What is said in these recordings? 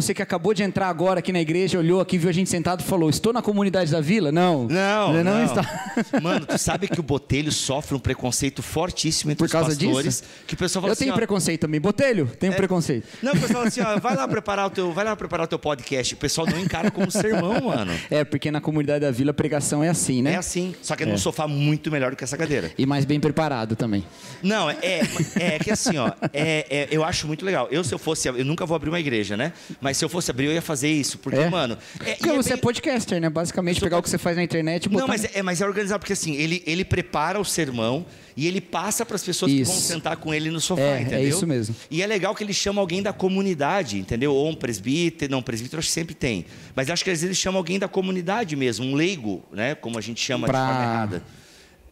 Você que acabou de entrar agora aqui na igreja, olhou aqui, viu a gente sentado e falou, estou na comunidade da vila? Não. Não está. Mano, tu sabe que o Botelho sofre um preconceito fortíssimo entre os pastores. Por causa disso? Que o pessoal fala eu tenho preconceito também. Botelho, tenho preconceito. Não, o pessoal fala assim, ó, vai lá preparar o teu podcast. O pessoal não encara como sermão, mano. Porque na comunidade da vila a pregação é assim, né? É assim, só que é num sofá muito melhor do que essa cadeira. E mais bem preparado também. Não, é que assim, ó, eu acho muito legal. Se eu fosse, eu nunca vou abrir uma igreja, né? Mas se eu fosse abrir, eu ia fazer isso, porque, mano... Porque você é podcaster, né? Basicamente, pegar o que você faz na internet e botar... Não, mas é organizado, porque assim, ele prepara o sermão e ele passa para as pessoas que vão sentar com ele no sofá, entendeu? É isso mesmo. E é legal que ele chama alguém da comunidade, entendeu? Ou um presbítero, não, presbítero acho que sempre tem. Mas acho que às vezes ele chama alguém da comunidade mesmo, um leigo, né? Como a gente chama de forma errada.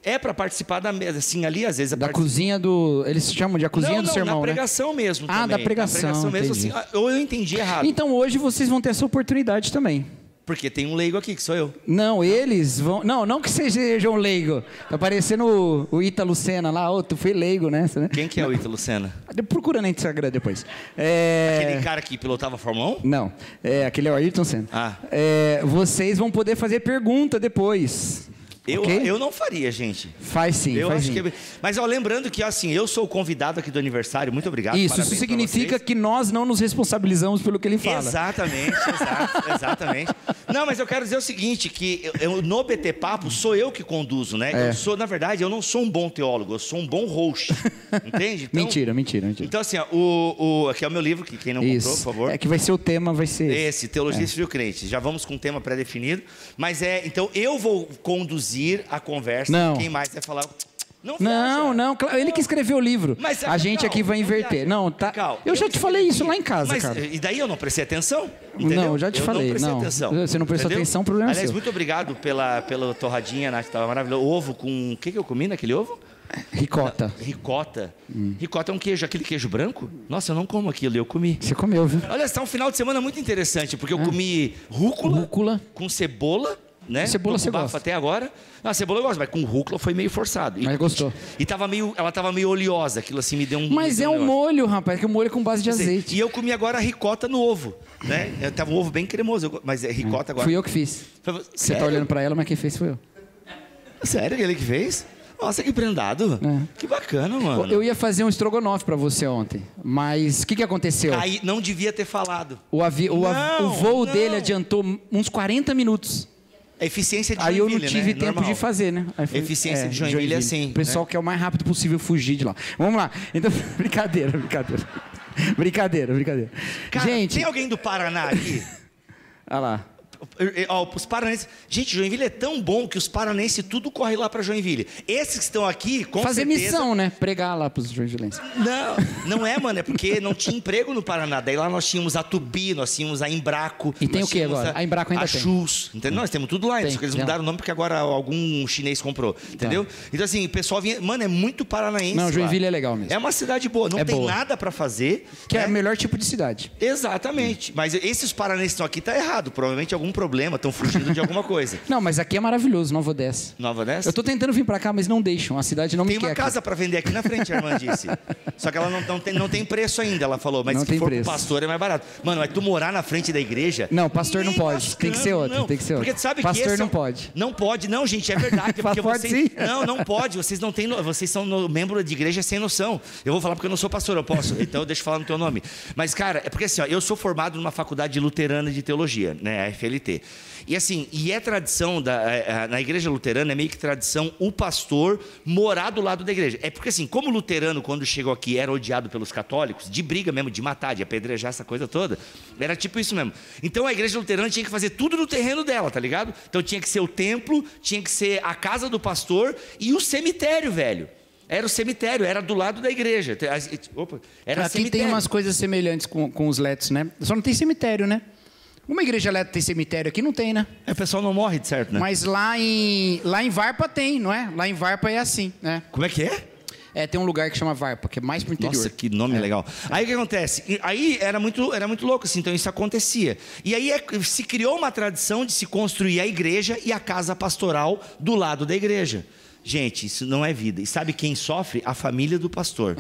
É para participar da mesa, assim, ali às vezes... cozinha do... Eles chamam de a cozinha do sermão, da pregação mesmo também. Da pregação, da pregação mesmo, assim, ou eu entendi errado. Então hoje vocês vão ter essa oportunidade também. Porque tem um leigo aqui, que sou eu. Não, eles vão... Não que sejam leigo. Tá parecendo o Ítalo Senna lá. Tu foi leigo, né? Quem que é o Ítalo Senna? Procura no Instagram depois. Aquele cara que pilotava a Fórmula 1? Não. Aquele é o Ayrton Senna. Vocês vão poder fazer pergunta depois. Eu não faria, gente. Faz sim, faz sim. Mas lembrando que assim, eu sou o convidado aqui do aniversário. Muito obrigado. Isso significa que nós não nos responsabilizamos pelo que ele fala. Exatamente. Não, mas eu quero dizer o seguinte, que no BT Papo sou eu que conduzo, né? Na verdade, eu não sou um bom teólogo, eu sou um bom host. Entende? Então, mentira. Então assim, aqui é o meu livro, que quem não comprou, por favor. Que vai ser o tema, vai ser esse, Teologia Civil Crente. Já vamos com um tema pré-definido. Mas então eu vou conduzir a conversa. Quem mais vai falar? Não. Ele que escreveu o livro. Mas a gente aqui vai inverter. Não, tá. Eu já te falei isso lá em casa, cara. E daí eu não prestei atenção? Entendeu? Não, eu já te falei. Você não prestou atenção, problema é seu. Aliás, muito obrigado pela torradinha, Nath, tava maravilhoso. Ovo com... O que eu comi naquele ovo? Ricota. Ricota é um queijo, aquele queijo branco? Nossa, eu não como aquilo, eu comi. Você comeu, viu? Olha, está um final de semana muito interessante, porque eu comi rúcula com cebola, né? Cebola você gosta? Até agora. A cebola eu gosto, mas com rúcula foi meio forçado. Mas gostou. E ela tava meio oleosa, aquilo assim me deu um... Mas é um molho, rapaz, que é um molho com base de azeite. E eu comi agora a ricota no ovo, né? Tava um ovo bem cremoso, mas é ricota agora. Fui eu que fiz. Você tá olhando pra ela, mas quem fez foi eu. Sério? Ele que fez? Nossa, que prendado. Que bacana, mano. Eu ia fazer um estrogonofe pra você ontem, mas o que aconteceu? Aí não devia ter falado. O voo dele adiantou uns 40 minutos. A eficiência de Joinville, aí eu não tive tempo de fazer, né? A eficiência de Joinville é assim. O pessoal quer o mais rápido possível fugir de lá. Vamos lá. Então, brincadeira. Cara, gente, tem alguém do Paraná aqui? Olha lá. Os paranenses... Gente, Joinville é tão bom que os paranenses tudo corre lá para Joinville. Esses que estão aqui, com fazer certeza... missão, né? Pregar lá pros joinvilenses. Não é, mano. É porque não tinha emprego no Paraná. Daí lá nós tínhamos a Tupi, nós tínhamos a Embraco. E tem o que agora? A Embraco ainda tem. A Chus. Entendeu? Nós temos tudo lá. Só que eles mudaram o nome porque agora algum chinês comprou. Entendeu? Então assim, o pessoal vinha... Mano, é muito paranaense. Não, Joinville é legal mesmo. É uma cidade boa. Não tem nada para fazer. Que é o melhor tipo de cidade. Exatamente. Mas esses paranenses que estão aqui tá errado. Provavelmente algum problema. Estão fugindo de alguma coisa. Não, mas aqui é maravilhoso, Nova Odessa. Nova Odessa? Eu tô tentando vir pra cá, mas não deixam. A cidade não me quer. Tem uma casa pra vender aqui na frente, a irmã disse. Só que ela não tem preço ainda, ela falou. Mas se for pro pastor é mais barato. Mano, mas tu morar na frente da igreja... Não, pastor não pode. Tem que ser outro. Porque tu sabe pastor que pastor não pode. Não pode. Não, gente, é verdade. Porque pode sim. Não pode. Vocês não têm... Vocês são membro de igreja sem noção. Eu vou falar porque eu não sou pastor, eu posso. Então deixa eu falar no teu nome. Mas, cara, é porque assim, ó, eu sou formado numa faculdade luterana de teologia, né? A FLT. E assim, é tradição na igreja luterana, é meio que tradição o pastor morar do lado da igreja. É porque assim, como o luterano, quando chegou aqui, era odiado pelos católicos, de briga mesmo, de matar, de apedrejar, essa coisa toda, era tipo isso mesmo. Então a igreja luterana tinha que fazer tudo no terreno dela, tá ligado? Então tinha que ser o templo, tinha que ser a casa do pastor e o cemitério, velho. Era o cemitério, era do lado da igreja. Opa, era aqui cemitério. Tem umas coisas semelhantes com os letos, né? Só não tem cemitério, né? Uma igreja elétrica tem cemitério aqui? Não tem, né? O pessoal não morre, de certo, né? Mas lá em Varpa tem, não é? Lá em Varpa é assim, né? Como é que é? Tem um lugar que chama Varpa, que é mais pro interior. Nossa, que nome legal. Aí o que acontece? Aí era muito louco, assim, então isso acontecia. E aí se criou uma tradição de se construir a igreja e a casa pastoral do lado da igreja. Gente, isso não é vida. E sabe quem sofre? A família do pastor.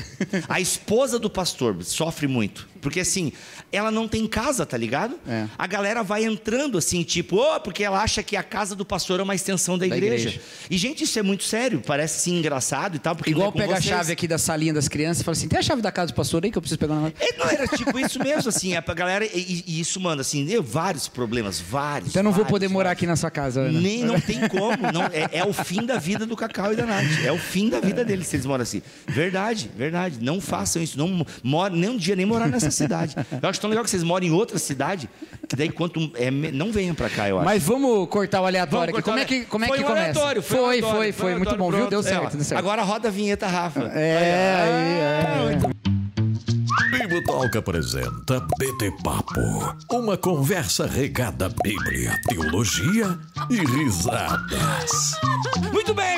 A esposa do pastor sofre muito. Porque assim, ela não tem casa, tá ligado? A galera vai entrando assim, tipo, porque ela acha que a casa do pastor é uma extensão da igreja. E, gente, isso é muito sério, parece assim engraçado e tal. Porque igual pega a chave aqui da salinha das crianças e fala assim, tem a chave da casa do pastor aí que eu preciso pegar na... Não, era tipo isso mesmo, assim, a galera, e isso, mano, assim, deu vários problemas, vários. Então eu não vou poder morar aqui na sua casa, Ana. Não tem como, não, é o fim da vida do Cacau e da Nath, é o fim da vida deles se eles moram assim. Verdade, não façam isso, não morem nem um dia, nem morar nessa cidade. Eu acho tão legal que vocês moram em outra cidade, que daí não venham pra cá, eu acho. Mas vamos cortar o aleatório aqui, como é que começa? Aleatório, foi muito bom, viu? Deu certo. Agora roda a vinheta, Rafa. Bibotalk apresenta BT Papo, uma conversa regada à Bíblia, teologia e risadas. Muito bem.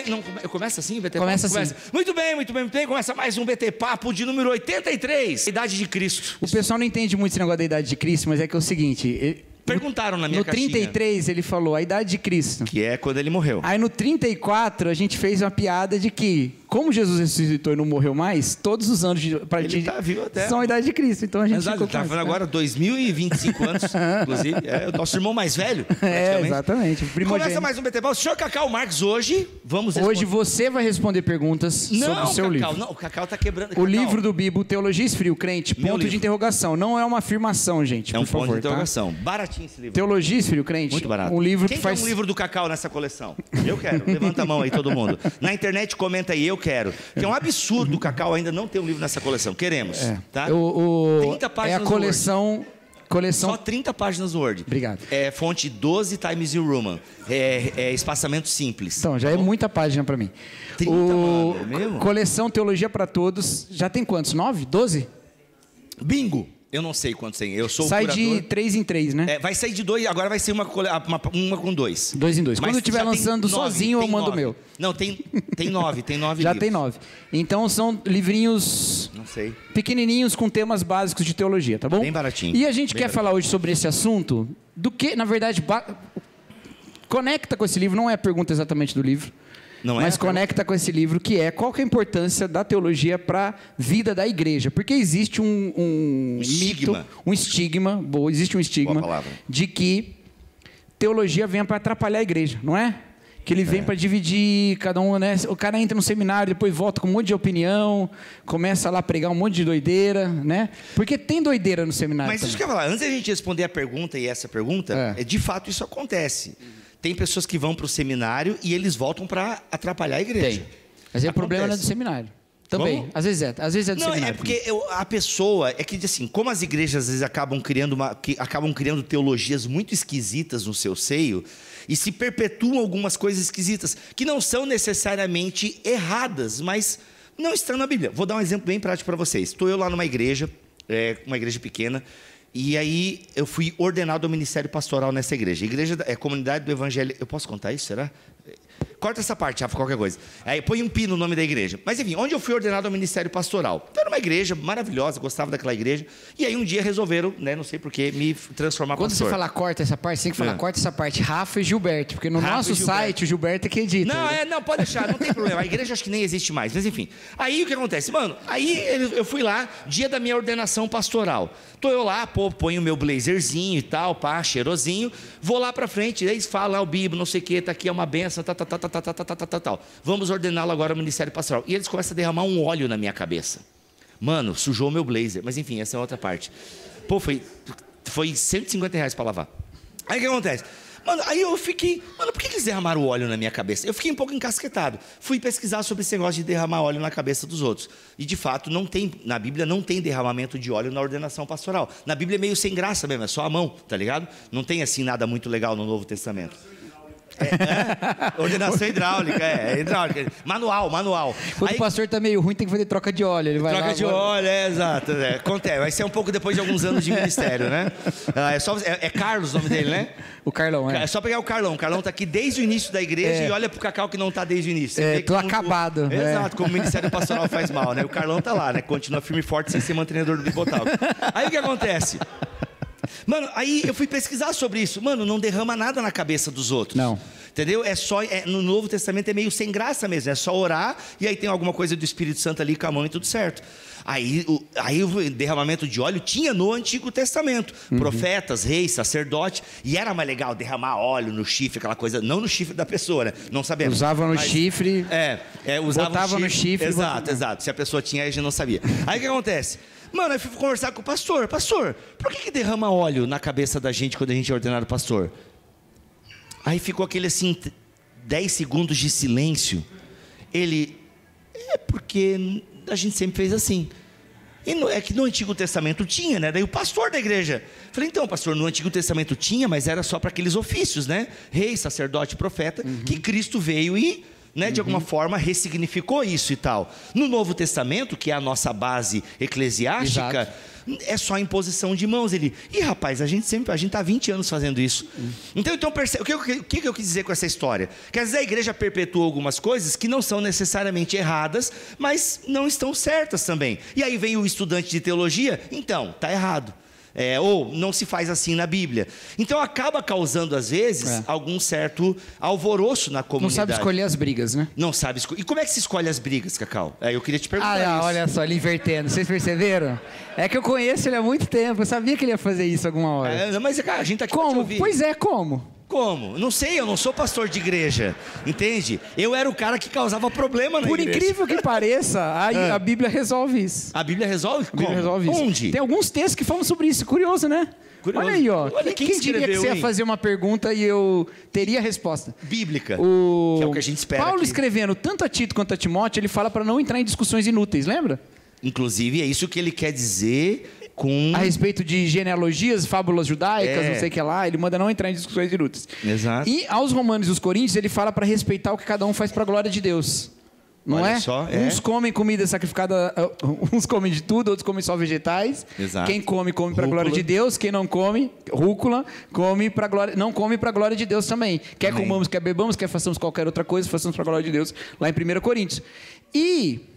Não, começa assim, BT Papo? Começa assim. Muito bem. Começa mais um BT Papo de número 83, Idade de Cristo. O pessoal não entende muito esse negócio da Idade de Cristo, mas é que é o seguinte... Perguntaram na minha caixinha. No 33 ele falou a idade de Cristo. Que é quando ele morreu. Aí no 34 a gente fez uma piada de que, como Jesus ressuscitou e não morreu mais, todos os anos pra gente tá vivo até. são a idade de Cristo. Então a gente ficou tá falando agora 2025 anos, inclusive. É o nosso irmão mais velho. Exatamente. Começa mais um BT Papo. Senhor Cacau Marques, hoje vamos responder. Hoje você vai responder perguntas sobre o seu livro. Não, o Cacau tá quebrando. O livro do Bibo, Teologia Esfrio, Crente, ponto de interrogação. Não é uma afirmação, gente, por favor. Ponto de interrogação. Baratinho esse livro. Teologia Esfrio, Crente. Muito barato. Um livro Quem que faz... quer um livro do Cacau nessa coleção? Eu quero. Levanta a mão aí, todo mundo. Na internet, comenta aí, eu quero. Que é um absurdo o Cacau ainda não ter um livro nessa coleção. Queremos. Tá? 30 páginas é a coleção... Só 30 páginas no Word. Obrigado. É fonte 12 Times New Roman. Espaçamento simples. Então, já é muita página para mim. 30, mano, é mesmo? Coleção Teologia para Todos. Já tem quantos? 9? 12? Bingo! Eu não sei quantos tem. Eu sou Sai o curador. de 3 em 3, né? Vai sair de 2, agora vai ser uma com 2. 2 em 2. Quando eu estiver lançando sozinho, eu mando o meu. Não, tem 9. Tem 9 já livros. tem 9. Então são livrinhos... Não sei. Pequenininhos com temas básicos de teologia, tá bom? Bem baratinho. E a gente quer falar hoje sobre esse assunto do que, na verdade, conecta com esse livro. Não é a pergunta exatamente do livro. Mas conecta com esse livro, que é qual que é a importância da teologia para a vida da igreja. Porque existe um mito, um estigma de que teologia vem para atrapalhar a igreja, não é? Que ele vem para dividir cada um, né? O cara entra no seminário, depois volta com um monte de opinião, começa lá a pregar um monte de doideira, né? Porque tem doideira no seminário. Mas isso que eu ia falar, antes da gente responder a pergunta e essa pergunta, de fato isso acontece. Tem pessoas que vão para o seminário e eles voltam para atrapalhar a igreja. Tem. Mas o problema não é do seminário. Também. Como? Às vezes é do seminário. É porque a pessoa... É que, assim, como as igrejas às vezes acabam criando teologias muito esquisitas no seu seio e se perpetuam algumas coisas esquisitas que não são necessariamente erradas, mas não estão na Bíblia. Vou dar um exemplo bem prático para vocês. Estou eu lá numa igreja, uma igreja pequena, e aí eu fui ordenado ao ministério pastoral nessa igreja. A igreja é a comunidade do evangelho... Eu posso contar isso, será? Corta essa parte, Rafa, qualquer coisa. Aí põe um pi no nome da igreja. Mas enfim, onde eu fui ordenado ao ministério pastoral? Então, era uma igreja maravilhosa, gostava daquela igreja. E aí um dia resolveram, né, não sei porquê, me transformar pastor. Quando você falar corta essa parte, você tem que falar corta essa parte, Rafa e Gilberto. Porque no nosso site, o Gilberto é que edita. Não, pode deixar, não tem problema. A igreja acho que nem existe mais, mas enfim. Aí o que acontece? Mano, aí eu fui lá, dia da minha ordenação pastoral. Tô eu lá, ponho o meu blazerzinho e tal, cheirosinho. Vou lá pra frente, eles falam, o Bíblia, não sei o que, tá aqui, é uma benção, tal. Vamos ordená-lo agora ao ministério pastoral. E eles começam a derramar um óleo na minha cabeça. Mano, sujou o meu blazer. Mas enfim, essa é outra parte. Pô, foi R$150 para lavar. Aí o que acontece? Mano, aí eu fiquei... Mano, por que eles derramaram o óleo na minha cabeça? Eu fiquei um pouco encasquetado. Fui pesquisar sobre esse negócio de derramar óleo na cabeça dos outros. E de fato, na Bíblia não tem derramamento de óleo na ordenação pastoral. Na Bíblia é meio sem graça mesmo, é só a mão, tá ligado? Não tem assim nada muito legal no Novo Testamento. Ordenação hidráulica, hidráulica. Manual. Quando o pastor tá meio ruim, tem que fazer troca de óleo. Ele vai troca de óleo, exato. Acontece. Vai ser um pouco depois de alguns anos de ministério, né? É Carlos o nome dele, né? O Carlão, É só pegar o Carlão. O Carlão tá aqui desde o início da igreja e olha pro Cacau que não tá desde o início. Tô acabado. Exato, como o ministério pastoral faz mal, né? O Carlão tá lá, né? Continua firme e forte sem ser mantenedor do Bibotalk. Aí o que acontece? Mano, aí eu fui pesquisar sobre isso. Mano, não derrama nada na cabeça dos outros. Não. Entendeu? No Novo Testamento é meio sem graça mesmo. É só orar e aí tem alguma coisa do Espírito Santo ali com a mão e tudo certo. Aí o derramamento de óleo tinha no Antigo Testamento. Profetas, reis, sacerdote. E era mais legal derramar óleo no chifre, aquela coisa. Não no chifre da pessoa, né? Não sabemos. Usavam no chifre. Botava no chifre. Exato. Se a pessoa tinha, a gente não sabia. Aí o que acontece? Mano, eu fui conversar com o pastor. Pastor, por que derrama óleo na cabeça da gente quando a gente é ordenado pastor? Aí ficou aquele assim, 10 segundos de silêncio. Ele, porque a gente sempre fez assim. É que no Antigo Testamento tinha, né? Daí o pastor da igreja. Falei, então, pastor, no Antigo Testamento tinha, mas era só para aqueles ofícios, né? Rei, sacerdote, profeta, que Cristo veio e, né, de alguma forma, ressignificou isso e tal. No Novo Testamento, que é a nossa base eclesiástica, é só imposição de mãos. Ele, rapaz, a gente está há 20 anos fazendo isso. Então percebe, o que eu quis dizer com essa história? Que às vezes a igreja perpetua algumas coisas que não são necessariamente erradas, mas não estão certas também. E aí vem o estudante de teologia, então, está errado. Ou não se faz assim na Bíblia. Então acaba causando às vezes algum certo alvoroço na comunidade. Não sabe escolher as brigas, né? Não sabe escolher. E como é que se escolhe as brigas, Cacau? Eu queria te perguntar isso. Olha só, ele invertendo. Vocês perceberam? É que eu conheço ele há muito tempo. Eu sabia que ele ia fazer isso alguma hora. Mas cara, a gente tá aqui pra te ouvir. Pois é, como? Como? Não sei, eu não sou pastor de igreja, entende? Eu era o cara que causava problema na igreja. Por incrível que pareça, a Bíblia resolve isso. A Bíblia resolve? A Bíblia resolve isso. Onde? Tem alguns textos que falam sobre isso, curioso, né? Curioso. Olha aí, ó. Olha, quem diria que você ia fazer uma pergunta e eu teria a resposta? Bíblica, que é o que a gente espera. Paulo aqui. Escrevendo tanto a Tito quanto a Timóteo, ele fala para não entrar em discussões inúteis, lembra? Inclusive, é isso que ele quer dizer a respeito de genealogias, fábulas judaicas, não sei o que lá, ele manda não entrar em discussões inúteis. Exato. E aos Romanos e os Coríntios, ele fala para respeitar o que cada um faz para a glória de Deus. Não Olha é? Só, uns comem comida sacrificada, uns comem de tudo, outros comem só vegetais. Exato. Quem come para a glória de Deus, quem não come, rúcula, não come para a glória de Deus também. Quer Amém. comamos, quer bebamos, quer façamos qualquer outra coisa, façamos para a glória de Deus, lá em 1 Coríntios. E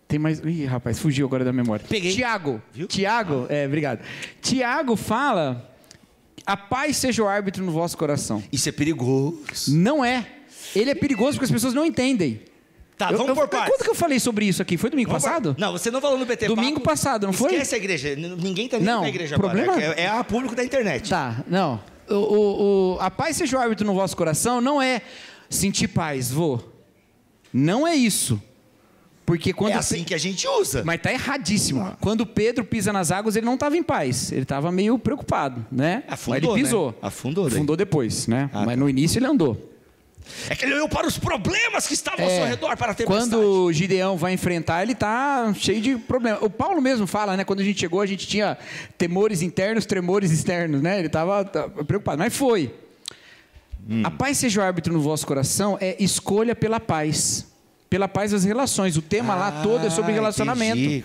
tem mais... Ih, rapaz, fugiu agora da memória. Peguei. Tiago. Viu? Tiago, obrigado. Tiago fala: a paz seja o árbitro no vosso coração. Isso é perigoso. Não é. Ele é perigoso porque as pessoas não entendem. Tá, vamos por partes. Quando que eu falei sobre isso aqui? Foi domingo passado? Não, você não falou no BT Domingo passado, não foi? Esquece a igreja. Ninguém está nem na igreja problema... agora. É a público da internet. Tá, não. A paz seja o árbitro no vosso coração não é sentir paz, Não é isso. Porque quando assim que a gente usa. Mas está erradíssimo. Quando Pedro pisa nas águas, ele não estava em paz. Ele estava meio preocupado, né? Afundou, mas ele pisou. Né? Afundou. Afundou depois, né? Mas tá. no início ele andou. É que ele olhou para os problemas que estavam ao seu redor para ter Quando Gideão vai enfrentar, ele está cheio de problemas. O Paulo mesmo fala, né? Quando a gente chegou, a gente tinha temores internos, tremores externos, né? Ele estava preocupado. Mas foi. A paz seja o árbitro no vosso coração é escolha pela paz. Pela paz das relações. O tema lá todo é sobre relacionamento.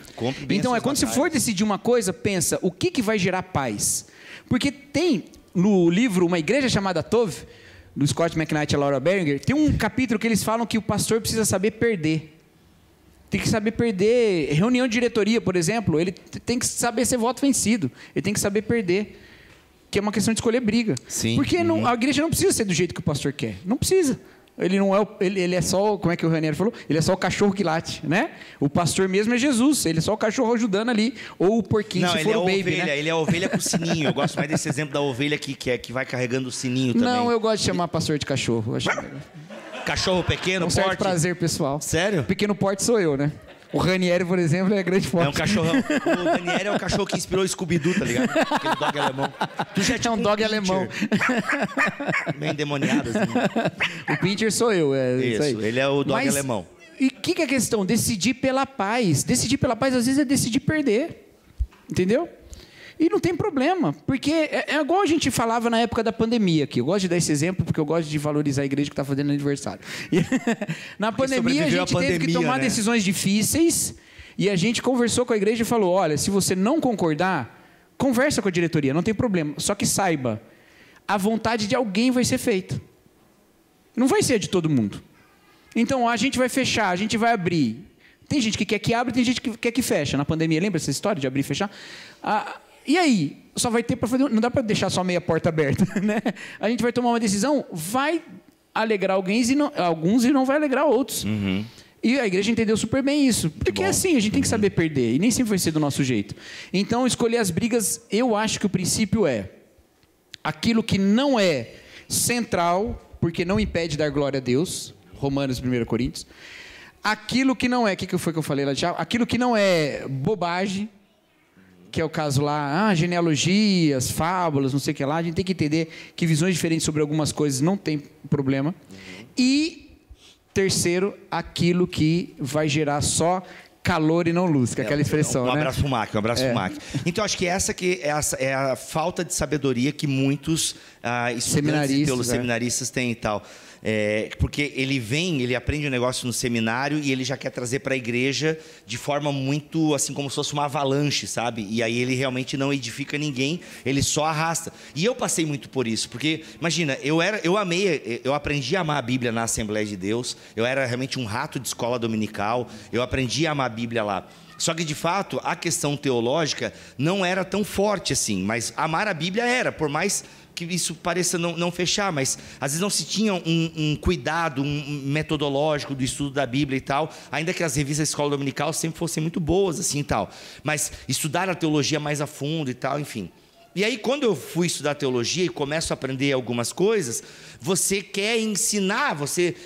Então, quando você for decidir uma coisa, pensa, o que vai gerar paz? Porque tem no livro Uma Igreja Chamada Tov, do Scott McKnight e Laura Berringer, tem um capítulo que eles falam que o pastor precisa saber perder. Tem que saber perder. Reunião de diretoria, por exemplo, ele tem que saber ser voto vencido. Ele tem que saber perder. Que é uma questão de escolher briga. Sim. Porque a igreja não precisa ser do jeito que o pastor quer. Não precisa. Ele não é, ele é só, como é que o Ranieri falou? Ele é só o cachorro que late, né? O pastor mesmo é Jesus, ele é só o cachorro ajudando ali, ou o porquinho, se for o baby, ovelha, né? Ele é a ovelha com o sininho. Eu gosto mais desse exemplo da ovelha que vai carregando o sininho também. Não, eu gosto de chamar pastor de cachorro. Cachorro pequeno, um porte? certo prazer pessoal. Sério? Pequeno porte sou eu, né? O Ranieri, por exemplo, é grande porte. É um cachorrão. O Ranieri é o cachorro que inspirou o Scooby-Doo, tá ligado? Aquele dog alemão. Tu já é um dog alemão. Meio endemoniado, assim. O Pincher sou eu, isso aí. Ele é o dog alemão. E o que é a questão? Decidir pela paz. Decidir pela paz, às vezes, é decidir perder. Entendeu? E não tem problema, porque é igual a gente falava na época da pandemia aqui. Eu gosto de dar esse exemplo porque eu gosto de valorizar a igreja que está fazendo aniversário. E, na pandemia, a gente teve que tomar decisões difíceis e a gente conversou com a igreja e falou, olha, se você não concordar, conversa com a diretoria, não tem problema. Só que saiba, a vontade de alguém vai ser feita. Não vai ser a de todo mundo. Então, a gente vai fechar, a gente vai abrir. Tem gente que quer que abra, tem gente que quer que feche. Na pandemia, lembra essa história de abrir e fechar? E aí, só vai ter para fazer, não dá para deixar só meia porta aberta, né? A gente vai tomar uma decisão, vai alegrar alguns e não vai alegrar outros. E a igreja entendeu super bem isso. Porque é assim, a gente tem que saber perder. E nem sempre vai ser do nosso jeito. Então, escolher as brigas, eu acho que o princípio é aquilo que não é central, porque não impede dar glória a Deus. Romanos, 1 Coríntios. Aquilo que não é, o que foi que eu falei lá já? Aquilo que não é bobagem, que é o caso lá, genealogias, fábulas, não sei o que lá. A gente tem que entender que visões diferentes sobre algumas coisas não tem problema. E terceiro, aquilo que vai gerar só calor e não luz, que é aquela expressão, um abraço pro Mac, um abraço pro Mac. Então, acho que essa é a falta de sabedoria que muitos seminaristas têm e tal. Porque ele aprende um negócio no seminário e ele já quer trazer para a igreja de forma muito, assim, como se fosse uma avalanche, sabe? E aí ele realmente não edifica ninguém, ele só arrasta. E eu passei muito por isso, porque, imagina, eu aprendi a amar a Bíblia na Assembleia de Deus, eu era realmente um rato de escola dominical, eu aprendi a amar a Bíblia lá. Só que, de fato, a questão teológica não era tão forte assim, mas amar a Bíblia era, por mais que isso pareça não fechar, mas às vezes não se tinha um cuidado metodológico do estudo da Bíblia e tal, ainda que as revistas da escola dominical sempre fossem muito boas assim e tal, mas estudar a teologia mais a fundo e tal, enfim. E aí, quando eu fui estudar teologia e começo a aprender algumas coisas, você quer ensinar,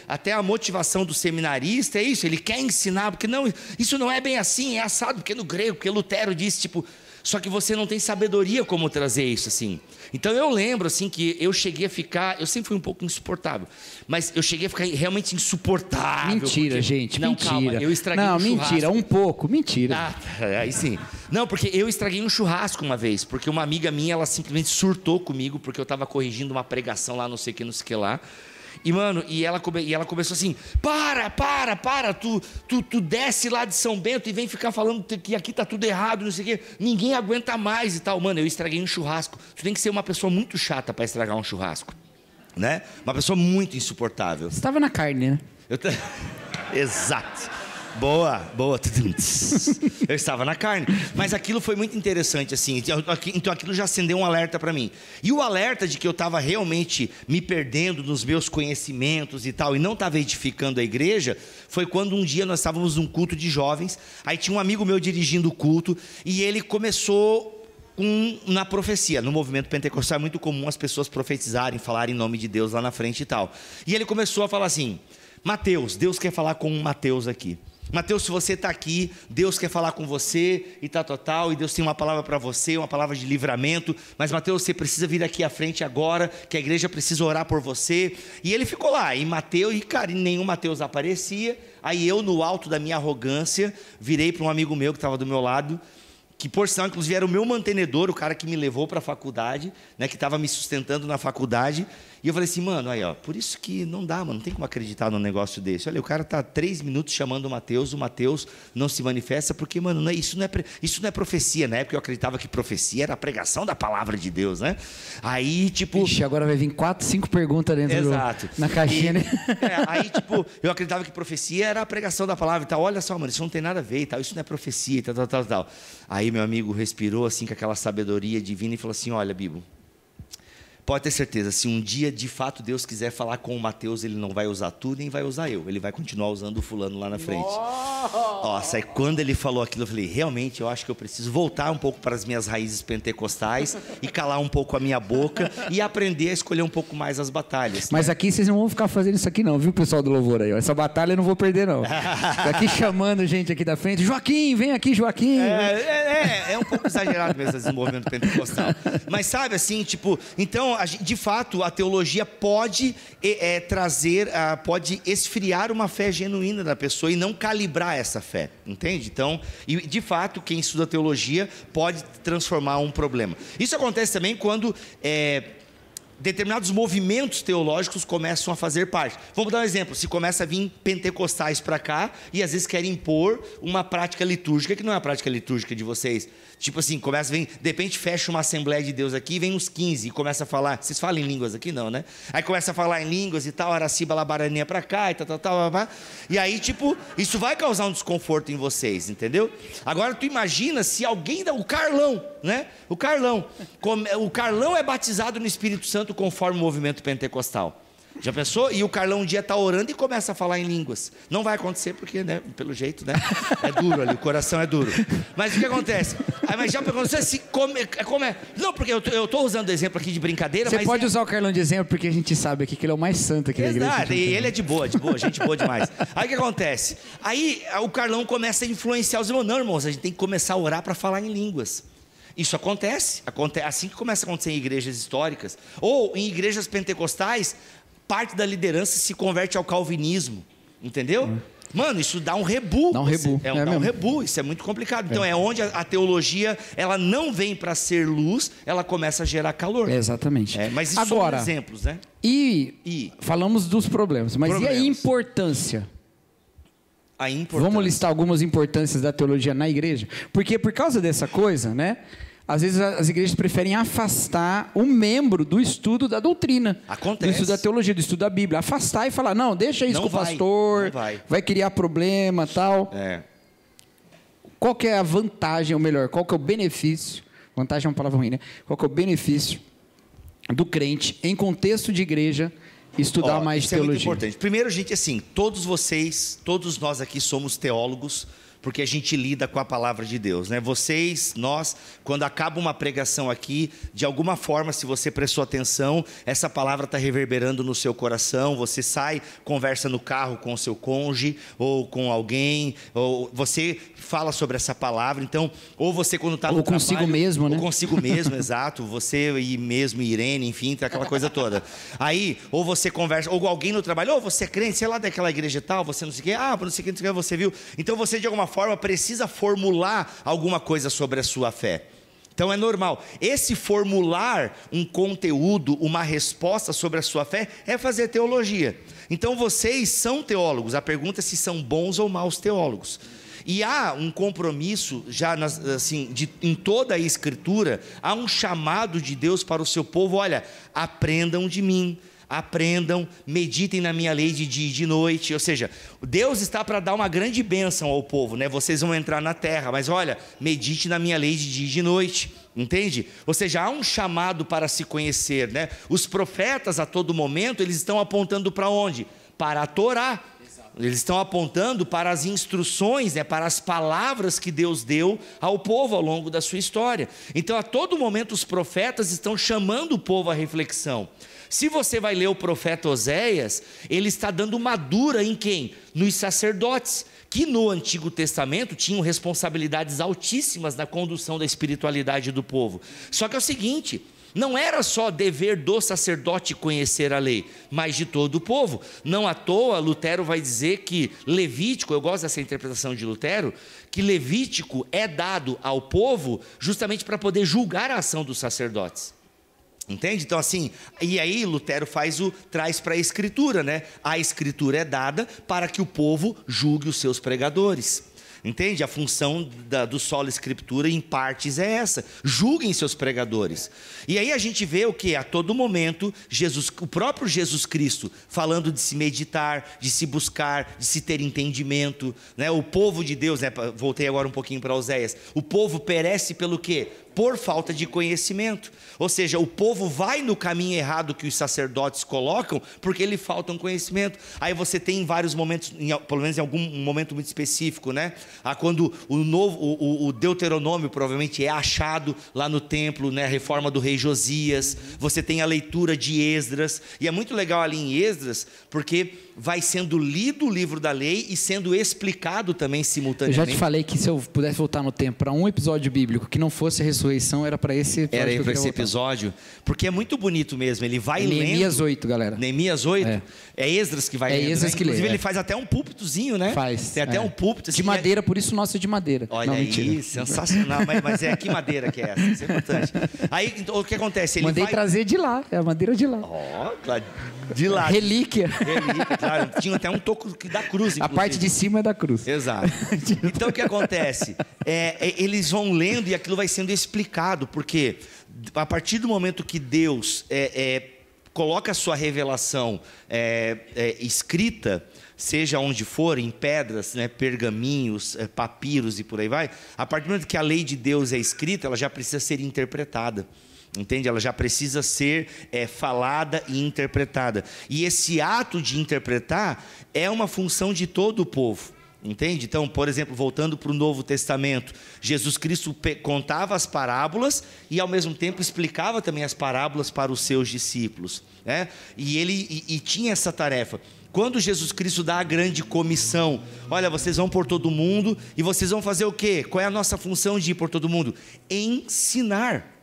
até a motivação do seminarista é isso, ele quer ensinar, porque não, isso não é bem assim, é assado, porque no grego, porque Lutero disse, tipo, só que você não tem sabedoria como trazer isso, assim. Então eu lembro, assim, que eu cheguei a ficar, eu sempre fui um pouco insuportável, mas eu cheguei a ficar realmente insuportável. Mentira, porque... gente, não, mentira. Calma, eu estraguei um churrasco. Não, mentira, um pouco, mentira. Aí sim. Não, porque eu estraguei um churrasco uma vez, porque uma amiga minha, ela simplesmente surtou comigo, porque eu estava corrigindo uma pregação lá, não sei o que lá. E, mano, e ela começou assim, para, tu desce lá de São Bento e vem ficar falando que aqui tá tudo errado, não sei o quê, ninguém aguenta mais e tal. Mano, eu estraguei um churrasco. Tu tem que ser uma pessoa muito chata para estragar um churrasco, né? Uma pessoa muito insuportável. Você estava na carne, né? Exato. Boa. Eu estava na carne. Mas aquilo foi muito interessante, assim. Então aquilo já acendeu um alerta para mim. E o alerta de que eu estava realmente me perdendo nos meus conhecimentos e tal, e não estava edificando a igreja, foi quando um dia nós estávamos num culto de jovens, aí tinha um amigo meu dirigindo o culto, e ele começou na profecia. No movimento pentecostal é muito comum as pessoas profetizarem, falarem em nome de Deus lá na frente e tal. E ele começou a falar assim, Mateus, Deus quer falar com um Mateus aqui. Mateus, se você está aqui, Deus quer falar com você e tal, e Deus tem uma palavra para você, uma palavra de livramento, mas Mateus, você precisa vir aqui à frente agora, que a igreja precisa orar por você. E ele ficou lá, e Mateus, e cara, nenhum Mateus aparecia. Aí eu, no alto da minha arrogância, virei para um amigo meu que estava do meu lado, que por sinal, inclusive, era o meu mantenedor, o cara que me levou para a faculdade, né, que estava me sustentando na faculdade. E eu falei assim, mano, aí ó, por isso que não dá, mano, não tem como acreditar num negócio desse. Olha, o cara tá 3 minutos chamando o Mateus não se manifesta, porque, mano, isso não é profecia. Na época eu acreditava que profecia era a pregação da palavra de Deus, né? Aí, tipo... Ixi, agora vai vir 4, 5 perguntas dentro na caixinha, né? Aí, tipo, eu acreditava que profecia era a pregação da palavra e tal. Olha só, mano, isso não tem nada a ver e tal, isso não é profecia e tal. Aí meu amigo respirou, assim, com aquela sabedoria divina e falou assim, olha, Bibo, pode ter certeza, se um dia de fato Deus quiser falar com o Mateus, ele não vai usar tu, nem vai usar eu. Ele vai continuar usando o fulano lá na frente. Nossa, aí quando ele falou aquilo, eu falei, realmente, eu acho que eu preciso voltar um pouco para as minhas raízes pentecostais e calar um pouco a minha boca e aprender a escolher um pouco mais as batalhas. Mas aqui vocês não vão ficar fazendo isso aqui não, viu, pessoal do louvor aí? Essa batalha eu não vou perder não. Tô aqui chamando gente aqui da frente. Joaquim, vem aqui, Joaquim. É um pouco exagerado mesmo esse movimento pentecostal. Mas sabe, assim, tipo, então... De fato, a teologia pode pode esfriar uma fé genuína da pessoa e não calibrar essa fé, entende? Então, e de fato, quem estuda teologia pode transformar um problema. Isso acontece também quando determinados movimentos teológicos começam a fazer parte. Vamos dar um exemplo, se começa a vir pentecostais para cá e às vezes querem impor uma prática litúrgica que não é a prática litúrgica de vocês. Tipo assim, começa a vir, de repente fecha uma Assembleia de Deus aqui, vem uns 15 e começa a falar, vocês falam em línguas aqui não, né? Aí começa a falar em línguas e tal, araciba, labaraninha pra cá e tal. E aí, tipo, isso vai causar um desconforto em vocês, entendeu? Agora tu imagina se alguém, o Carlão, né? O Carlão é batizado no Espírito Santo conforme o movimento pentecostal. Já pensou? E o Carlão um dia está orando e começa a falar em línguas. Não vai acontecer porque, né, pelo jeito, né, é duro ali, o coração é duro. Mas o que acontece? Mas já aconteceu se como é? Não, porque eu estou usando exemplo aqui de brincadeira, Você pode usar o Carlão de exemplo porque a gente sabe aqui que ele é o mais santo aqui da igreja. Exato, e ele é de boa, gente boa demais. Aí o que acontece? Aí o Carlão começa a influenciar os irmãos. Não, irmãos, a gente tem que começar a orar para falar em línguas. Isso acontece assim que começa a acontecer em igrejas históricas. Ou em igrejas pentecostais, parte da liderança se converte ao calvinismo, entendeu? Mano, isso dá um rebu. Dá um rebu. Dá um rebu, isso é muito complicado. Então é onde a teologia, ela não vem para ser luz, ela começa a gerar calor. Exatamente. Mas isso agora, são exemplos, né? E falamos dos problemas, mas e a importância? A importância. Vamos listar algumas importâncias da teologia na igreja? Porque por causa dessa coisa, né? Às vezes as igrejas preferem afastar o membro do estudo da doutrina. Acontece. Do estudo da teologia, do estudo da Bíblia. Afastar e falar, não, deixa isso com o pastor, vai criar problema e tal. Qual que é a vantagem, ou melhor, qual que é o benefício? Vantagem é uma palavra ruim, né? Qual que é o benefício do crente, em contexto de igreja, estudar mais isso teologia? É muito importante. Primeiro, gente, assim, todos nós aqui somos teólogos, porque a gente lida com a palavra de Deus, né? Vocês, nós, quando acaba uma pregação aqui, de alguma forma, se você prestou atenção, essa palavra está reverberando no seu coração, você sai, conversa no carro com o seu cônjuge, ou com alguém, ou você fala sobre essa palavra, então, ou você quando está no trabalho... Ou consigo mesmo, né? Ou consigo mesmo, exato, você e mesmo, Irene, enfim, tem aquela coisa toda. Aí, ou você conversa, ou alguém no trabalho, ou você é crente, sei lá, daquela igreja tal, você não sei o quê, não sei o que, você viu. Então, você de alguma forma precisa formular alguma coisa sobre a sua fé. Então é normal. Esse formular um conteúdo, uma resposta sobre a sua fé é fazer teologia. Então vocês são teólogos. A pergunta é se são bons ou maus teólogos. E há um compromisso, já assim, em toda a Escritura, há um chamado de Deus para o seu povo: olha, aprendam de mim. Aprendam, meditem na minha lei de dia e de noite. Ou seja, Deus está para dar uma grande bênção ao povo, né? Vocês vão entrar na terra, mas olha, medite na minha lei de dia e de noite, entende? Ou seja, há um chamado para se conhecer, né? Os profetas a todo momento, eles estão apontando para onde? Para a Torá. Eles estão apontando para as instruções, né, para as palavras que Deus deu ao povo ao longo da sua história. Então, a todo momento, os profetas estão chamando o povo à reflexão. Se você vai ler o profeta Oséias, ele está dando uma dura em quem? Nos sacerdotes, que no Antigo Testamento tinham responsabilidades altíssimas na condução da espiritualidade do povo. Só que é o seguinte: não era só dever do sacerdote conhecer a lei, mas de todo o povo. Não à toa, Lutero vai dizer que Levítico, eu gosto dessa interpretação de Lutero, que Levítico é dado ao povo justamente para poder julgar a ação dos sacerdotes. Entende? Então assim, e aí Lutero traz para a Escritura, né? A Escritura é dada para que o povo julgue os seus pregadores. Entende? A função do sola escritura em partes é essa: julguem seus pregadores. E aí a gente vê o que? A todo momento, o próprio Jesus Cristo falando de se meditar, de se buscar, de se ter entendimento, né? O povo de Deus, né? Voltei agora um pouquinho para Oséias. O povo perece pelo quê? Por falta de conhecimento. Ou seja, o povo vai no caminho errado que os sacerdotes colocam, porque lhe faltam conhecimento. Aí você tem em vários momentos, pelo menos em algum momento muito específico, né? Quando o Deuteronômio provavelmente é achado lá no templo, né? A reforma do rei Josias. Você tem a leitura de Esdras. E é muito legal ali em Esdras, porque vai sendo lido o livro da lei e sendo explicado também simultaneamente. Eu já te falei que se eu pudesse voltar no tempo para um episódio bíblico que não fosse a ressurreição ressurreição era para esse episódio. Era para esse episódio, porque é muito bonito mesmo. Ele vai lendo. Neemias 8, galera. Neemias 8? É Esdras que vai lendo. Esdras que lê. Inclusive, ele faz até um púlpitozinho, né? Faz. Tem até um púlpito. De madeira, por isso o nosso é de madeira. Olha aí, sensacional. Mas que madeira que é essa? Isso é importante. Aí, então, o que acontece? Ele Mandei trazer de lá, é a madeira de lá. De lá. Relíquia, claro. Tinha até um toco da cruz, inclusive. A parte de cima é da cruz. Exato. Então, o que acontece? Eles vão lendo e aquilo vai sendo explicado, porque a partir do momento que Deus coloca a sua revelação escrita, seja onde for, em pedras, né, pergaminhos, papiros e por aí vai, a partir do momento que a lei de Deus é escrita, ela já precisa ser interpretada. Entende? Ela já precisa ser falada e interpretada. E esse ato de interpretar é uma função de todo o povo. Entende? Então, por exemplo, voltando para o Novo Testamento, Jesus Cristo contava as parábolas e, ao mesmo tempo, explicava também as parábolas para os seus discípulos, né? E ele tinha essa tarefa. Quando Jesus Cristo dá a grande comissão, olha, vocês vão por todo mundo e vocês vão fazer o quê? Qual é a nossa função de ir por todo mundo? Ensinar.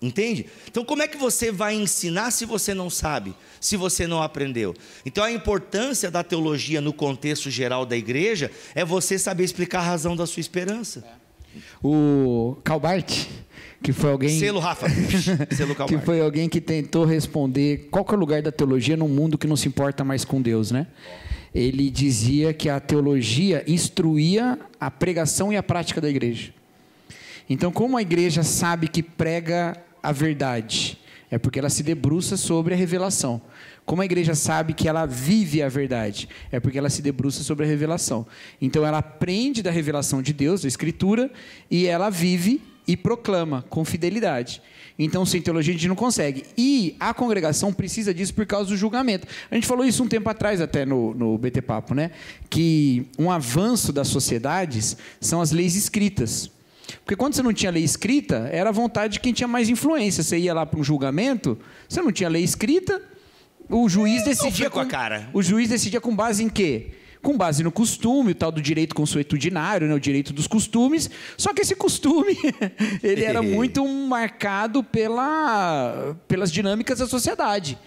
Entende? Então, como é que você vai ensinar se você não sabe, se você não aprendeu? Então, a importância da teologia no contexto geral da igreja é você saber explicar a razão da sua esperança. O Calbart, que foi alguém... Selo Rafa. Selo Calbart. Que foi alguém que tentou responder qual que é o lugar da teologia num mundo que não se importa mais com Deus, né? Ele dizia que a teologia instruía a pregação e a prática da igreja. Então, como a igreja sabe que prega a verdade? É porque ela se debruça sobre a revelação. Como a igreja sabe que ela vive a verdade? É porque ela se debruça sobre a revelação. Então ela aprende da revelação de Deus, da Escritura, e ela vive e proclama com fidelidade. Então, sem teologia a gente não consegue. E a congregação precisa disso por causa do julgamento. A gente falou isso um tempo atrás até no BT Papo, né? Que um avanço das sociedades são as leis escritas. Porque quando você não tinha lei escrita, era a vontade de quem tinha mais influência. Você ia lá para um julgamento, você não tinha lei escrita, o juiz decidia com a cara. O juiz decidia com base em quê? Com base no costume, o tal do direito consuetudinário, né, o direito dos costumes. Só que esse costume, ele era muito marcado pelas dinâmicas da sociedade.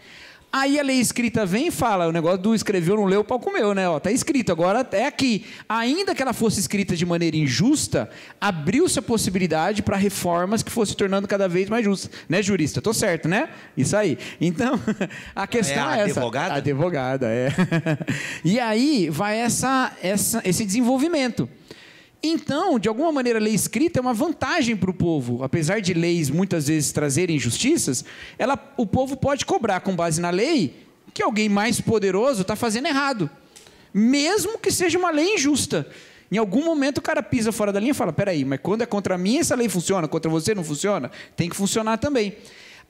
Aí a lei escrita vem e fala, o negócio do escreveu, não leu, o pau comeu, né? Está escrito, agora é aqui. Ainda que ela fosse escrita de maneira injusta, abriu-se a possibilidade para reformas que fossem tornando cada vez mais justas. Né, jurista? Estou certo, né? Isso aí. Então, a questão é essa. Advogada? Advogada, é. E aí vai esse desenvolvimento. Então, de alguma maneira, a lei escrita é uma vantagem para o povo. Apesar de leis muitas vezes trazerem injustiças, o povo pode cobrar com base na lei que alguém mais poderoso está fazendo errado. Mesmo que seja uma lei injusta. Em algum momento o cara pisa fora da linha e fala, peraí, mas quando é contra mim essa lei funciona, contra você não funciona? Tem que funcionar também.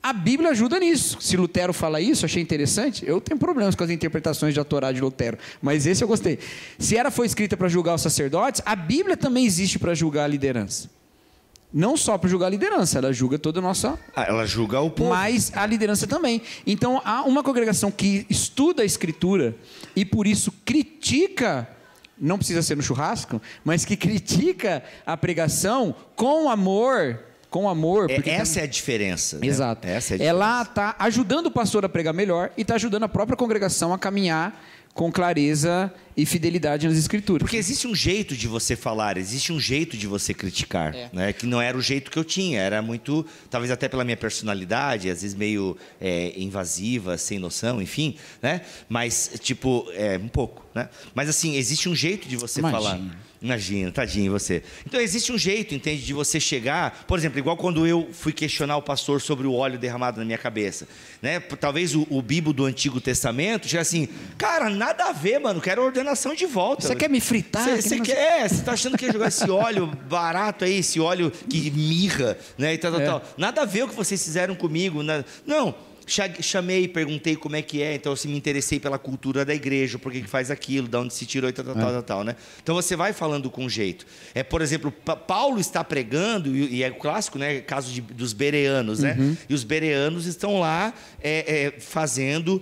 A Bíblia ajuda nisso. Se Lutero fala isso, achei interessante. Eu tenho problemas com as interpretações da Torá de Lutero, mas esse eu gostei. Se ela foi escrita para julgar os sacerdotes, a Bíblia também existe para julgar a liderança. Não só para julgar a liderança, ela julga toda a nossa... ela julga o povo. Mas a liderança também. Então, há uma congregação que estuda a Escritura e por isso critica... Não precisa ser no churrasco, mas que critica a pregação com amor... Porque essa é a diferença. Né? Exato. Essa é a diferença. Ela está ajudando o pastor a pregar melhor e está ajudando a própria congregação a caminhar com clareza e fidelidade nas Escrituras. Porque existe um jeito de você falar, existe um jeito de você criticar, né? Que não era o jeito que eu tinha, era muito, talvez até pela minha personalidade, às vezes meio invasiva, sem noção, enfim, né? Mas, tipo, um pouco, né? Mas, assim, existe um jeito de você falar. Imagina, tadinho você. Então, existe um jeito, entende, de você chegar... Por exemplo, igual quando eu fui questionar o pastor sobre o óleo derramado na minha cabeça. Né? Talvez o Bibo do Antigo Testamento chega assim... Cara, nada a ver, mano. Quero a ordenação de volta. Você quer me fritar? Você está achando que ia jogar esse óleo barato aí, esse óleo que mirra, né? E tal. Nada a ver o que vocês fizeram comigo. Não... Chamei, perguntei como é que é, então assim, me interessei pela cultura da igreja, por que faz aquilo, de onde se tirou e tal, né? Então você vai falando com jeito. Por exemplo, Paulo está pregando, e é o clássico, né? Caso dos bereanos, né? E os bereanos estão lá fazendo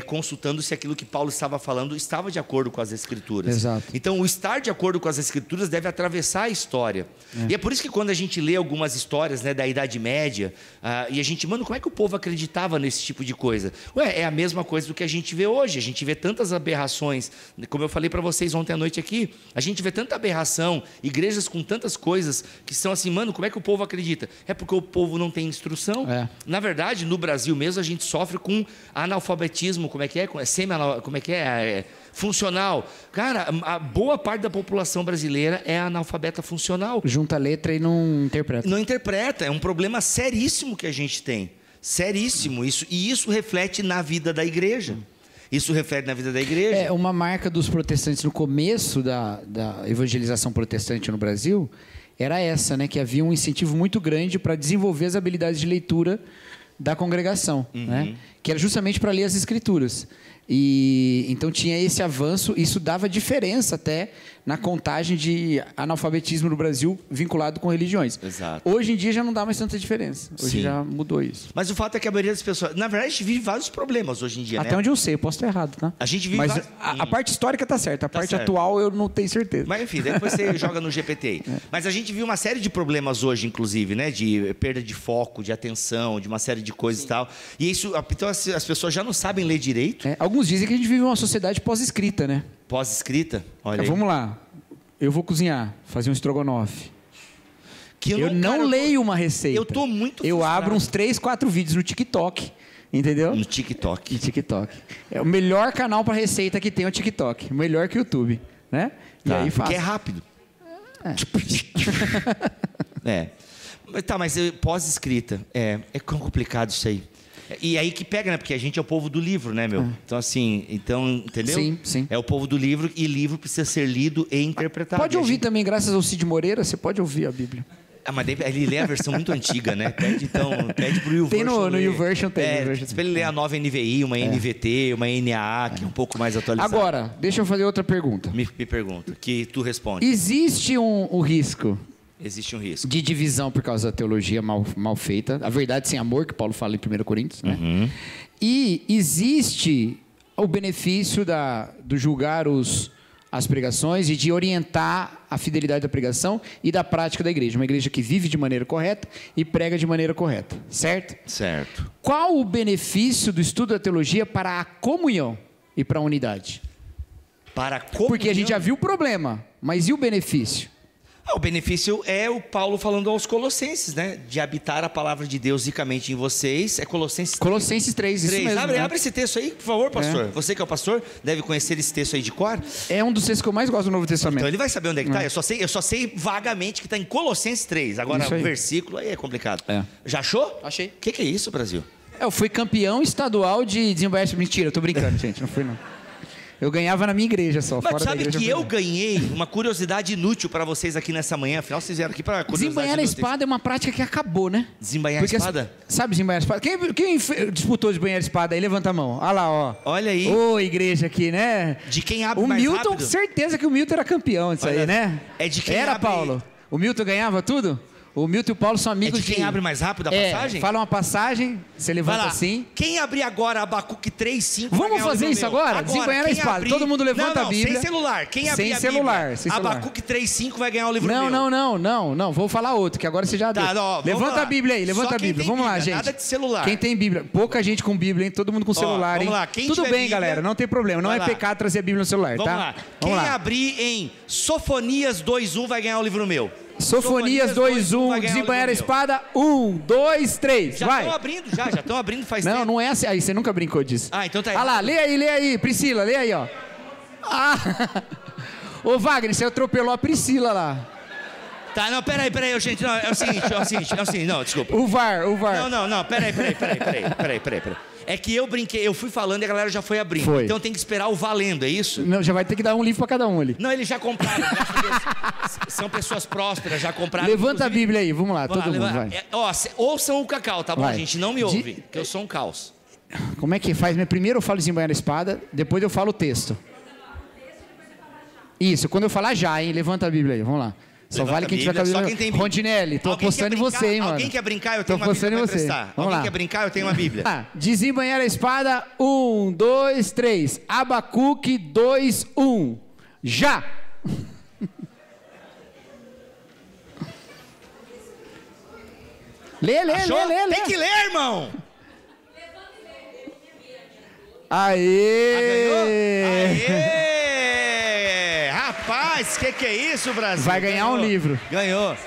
consultando se aquilo que Paulo estava falando estava de acordo com as Escrituras. Exato. Então, o estar de acordo com as Escrituras deve atravessar a história. E é por isso que quando a gente lê algumas histórias, né, da Idade Média, e a gente, mano, como é que o povo acreditava nesse tipo de coisa? Ué, é a mesma coisa do que a gente vê hoje. A gente vê tantas aberrações, como eu falei para vocês ontem à noite aqui, a gente vê tanta aberração, igrejas com tantas coisas que são assim, mano, como é que o povo acredita? É porque o povo não tem instrução. Na verdade, no Brasil mesmo, a gente sofre com analfabetismo. Como é que é? Como é que é? Funcional. Cara, a boa parte da população brasileira é analfabeta funcional. Junta a letra e não interpreta. Não interpreta. É um problema seríssimo que a gente tem. Seríssimo. E isso reflete na vida da igreja. Isso reflete na vida da igreja. É uma marca dos protestantes no começo da evangelização protestante no Brasil era essa, né? Que havia um incentivo muito grande para desenvolver as habilidades de leitura da congregação, né? Que era justamente para ler as Escrituras. E então tinha esse avanço, isso dava diferença até na contagem de analfabetismo no Brasil vinculado com religiões. Exato. Hoje em dia já não dá mais tanta diferença. Hoje já mudou isso. Mas o fato é que a maioria das pessoas... Na verdade, a gente vive vários problemas hoje em dia, até onde eu sei, eu posso estar errado, tá? A gente vive Mas a parte histórica está certa, a parte atual eu não tenho certeza. Mas enfim, depois você joga no GPT aí. Mas a gente viu uma série de problemas hoje, inclusive, né? De perda de foco, de atenção, de uma série de coisas e tal. E isso, então as pessoas já não sabem ler direito. Alguns dizem que a gente vive uma sociedade pós-escrita, né? Pós-escrita? Olha aí. Vamos lá. Eu vou cozinhar, fazer um estrogonofe. Eu não cara, leio uma receita. Eu tô muito Eu frustrado. abro uns 3, 4 vídeos no TikTok, entendeu? No TikTok. No TikTok. É o melhor canal para receita que tem, é o TikTok. Melhor que o YouTube, né? E aí porque é rápido. Mas pós-escrita. É complicado isso aí. E aí que pega, né? Porque a gente é o povo do livro, né, meu? Então, assim, entendeu? Sim, sim. É o povo do livro e livro precisa ser lido e interpretado. Pode ouvir também, graças ao Cid Moreira, você pode ouvir a Bíblia. Mas ele lê a versão muito antiga, né? Pede pro YouVersion. Tem no YouVersion, tem. Pra ele ler a nova NVI, uma NVT, uma NAA, que é um pouco mais atualizada. Agora, deixa eu fazer outra pergunta. Me pergunta, que tu responde. Existe um risco... Existe um risco. De divisão por causa da teologia mal feita. A verdade sem amor, que Paulo fala em 1 Coríntios. Né? E existe o benefício do julgar as pregações e de orientar a fidelidade da pregação e da prática da igreja. Uma igreja que vive de maneira correta e prega de maneira correta. Certo? Certo. Qual o benefício do estudo da teologia para a comunhão e para a unidade? Para a comunhão? Porque a gente já viu o problema, mas e o benefício? O benefício é o Paulo falando aos Colossenses, né? De habitar a palavra de Deus ricamente em vocês. É Colossenses 3. Isso mesmo. Abre esse texto aí, por favor, pastor. Você que é o pastor, deve conhecer esse texto aí de cor. É um dos textos que eu mais gosto do Novo Testamento. Então ele vai saber onde é que está. Eu só sei vagamente que está em Colossenses 3. Agora, o versículo aí é complicado. Já achou? Achei. O que é isso, Brasil? Eu fui campeão estadual de desembarque. Mentira, eu tô brincando, gente. Não fui, não. Eu ganhava na minha igreja só. Mas sabe que eu ganhei uma curiosidade inútil para vocês aqui nessa manhã. Afinal, vocês vieram aqui para curiosidade. Desembainhar a espada é uma prática que acabou, né? Desembainhar a espada? Sabe desembainhar a espada? Quem disputou desembainhar a espada aí? Levanta a mão. Olha lá, ó. Olha aí. Ô, igreja aqui, né? De quem abre mais rápido? O Milton, certeza que o Milton era campeão disso aí, né? É de quem era, abre... Paulo. O Milton ganhava tudo? O Milton e o Paulo são amigos de quem abre mais rápido a passagem? Fala uma passagem, você levanta assim. Quem abrir agora Abacuque 3:5? Vamos fazer isso agora? Desembainhar a espada. Todo mundo levanta a Bíblia. Sem celular. Quem abrir sem celular. Abacuque 3:5 vai ganhar o livro meu. Não. Vou falar outro, que agora você já deu. Levanta a Bíblia aí, levanta a Bíblia. Vamos lá, gente. Nada de celular. Quem tem Bíblia? Pouca gente com Bíblia, hein? Todo mundo com celular, hein? Vamos lá. Tudo bem, galera, não tem problema. Não é pecado trazer a Bíblia no celular, tá? Vamos lá. Quem abrir em Sofonias 2:1 vai ganhar o livro meu. Sofonias 2:1, desembainhar a espada, 1, 2, 3, vai. Já estão abrindo faz tempo. Não é assim, aí você nunca brincou disso. Então tá aí. Ah lá, lê aí, Priscila, lê aí, ó. Ô Wagner, você atropelou a Priscila lá. Tá, não, peraí, gente, não, é o seguinte, não, desculpa. O VAR. Não, peraí. É que eu brinquei, eu fui falando e a galera já foi abrindo. Foi. Então tem que esperar o valendo, é isso? Não, já vai ter que dar um livro pra cada um ali. Não, eles já compraram. São pessoas prósperas, já compraram. Levanta a Bíblia aí, vamos lá, todo mundo vai. Ouçam o Cacau, tá bom, gente? Não me ouve, que eu sou um caos. Como é que faz? Primeiro eu falo desembainhar a espada, depois eu falo o texto. Isso, quando eu falar já, hein? Levanta a Bíblia aí, vamos lá. Só vale quem tiver cabelo. Só quem tem Bíblia. Rondinelli, tô apostando em você, hein, mano. Alguém quer brincar? Eu tenho uma Bíblia pra você. emprestar. Alguém quer brincar? Eu tenho uma Bíblia. Desembanhar a espada. 1, 2, 3. Abacuque 2, 1. Já! Lê. Tem que ler, irmão! Aê! Ganhou? Aê! Rapaz, que é isso, Brasil? Vai ganhar um livro. Ganhou.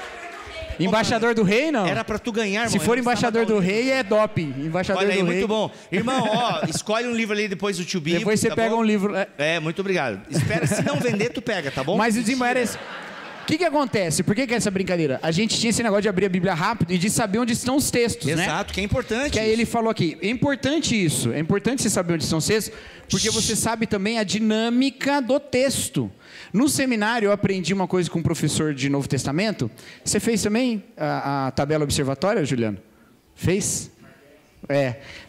Embaixador do rei, não? Era pra tu ganhar, irmão. Se for embaixador do rei, é doping. Embaixador Olha aí, do rei. muito bom. Irmão, ó, escolhe um livro ali depois do Tio Bibo. Depois você pega um livro. Muito obrigado. Espera, se não vender, tu pega, tá bom? Mas o desembanhar é... O que acontece? Por que é essa brincadeira? A gente tinha esse negócio de abrir a Bíblia rápido e de saber onde estão os textos, né? Exato, que é importante. Que aí ele falou aqui, é importante isso, é importante você saber onde estão os textos, porque você sabe também a dinâmica do texto. No seminário eu aprendi uma coisa com um professor de Novo Testamento. Você fez também a tabela observatória, Juliano? Fez?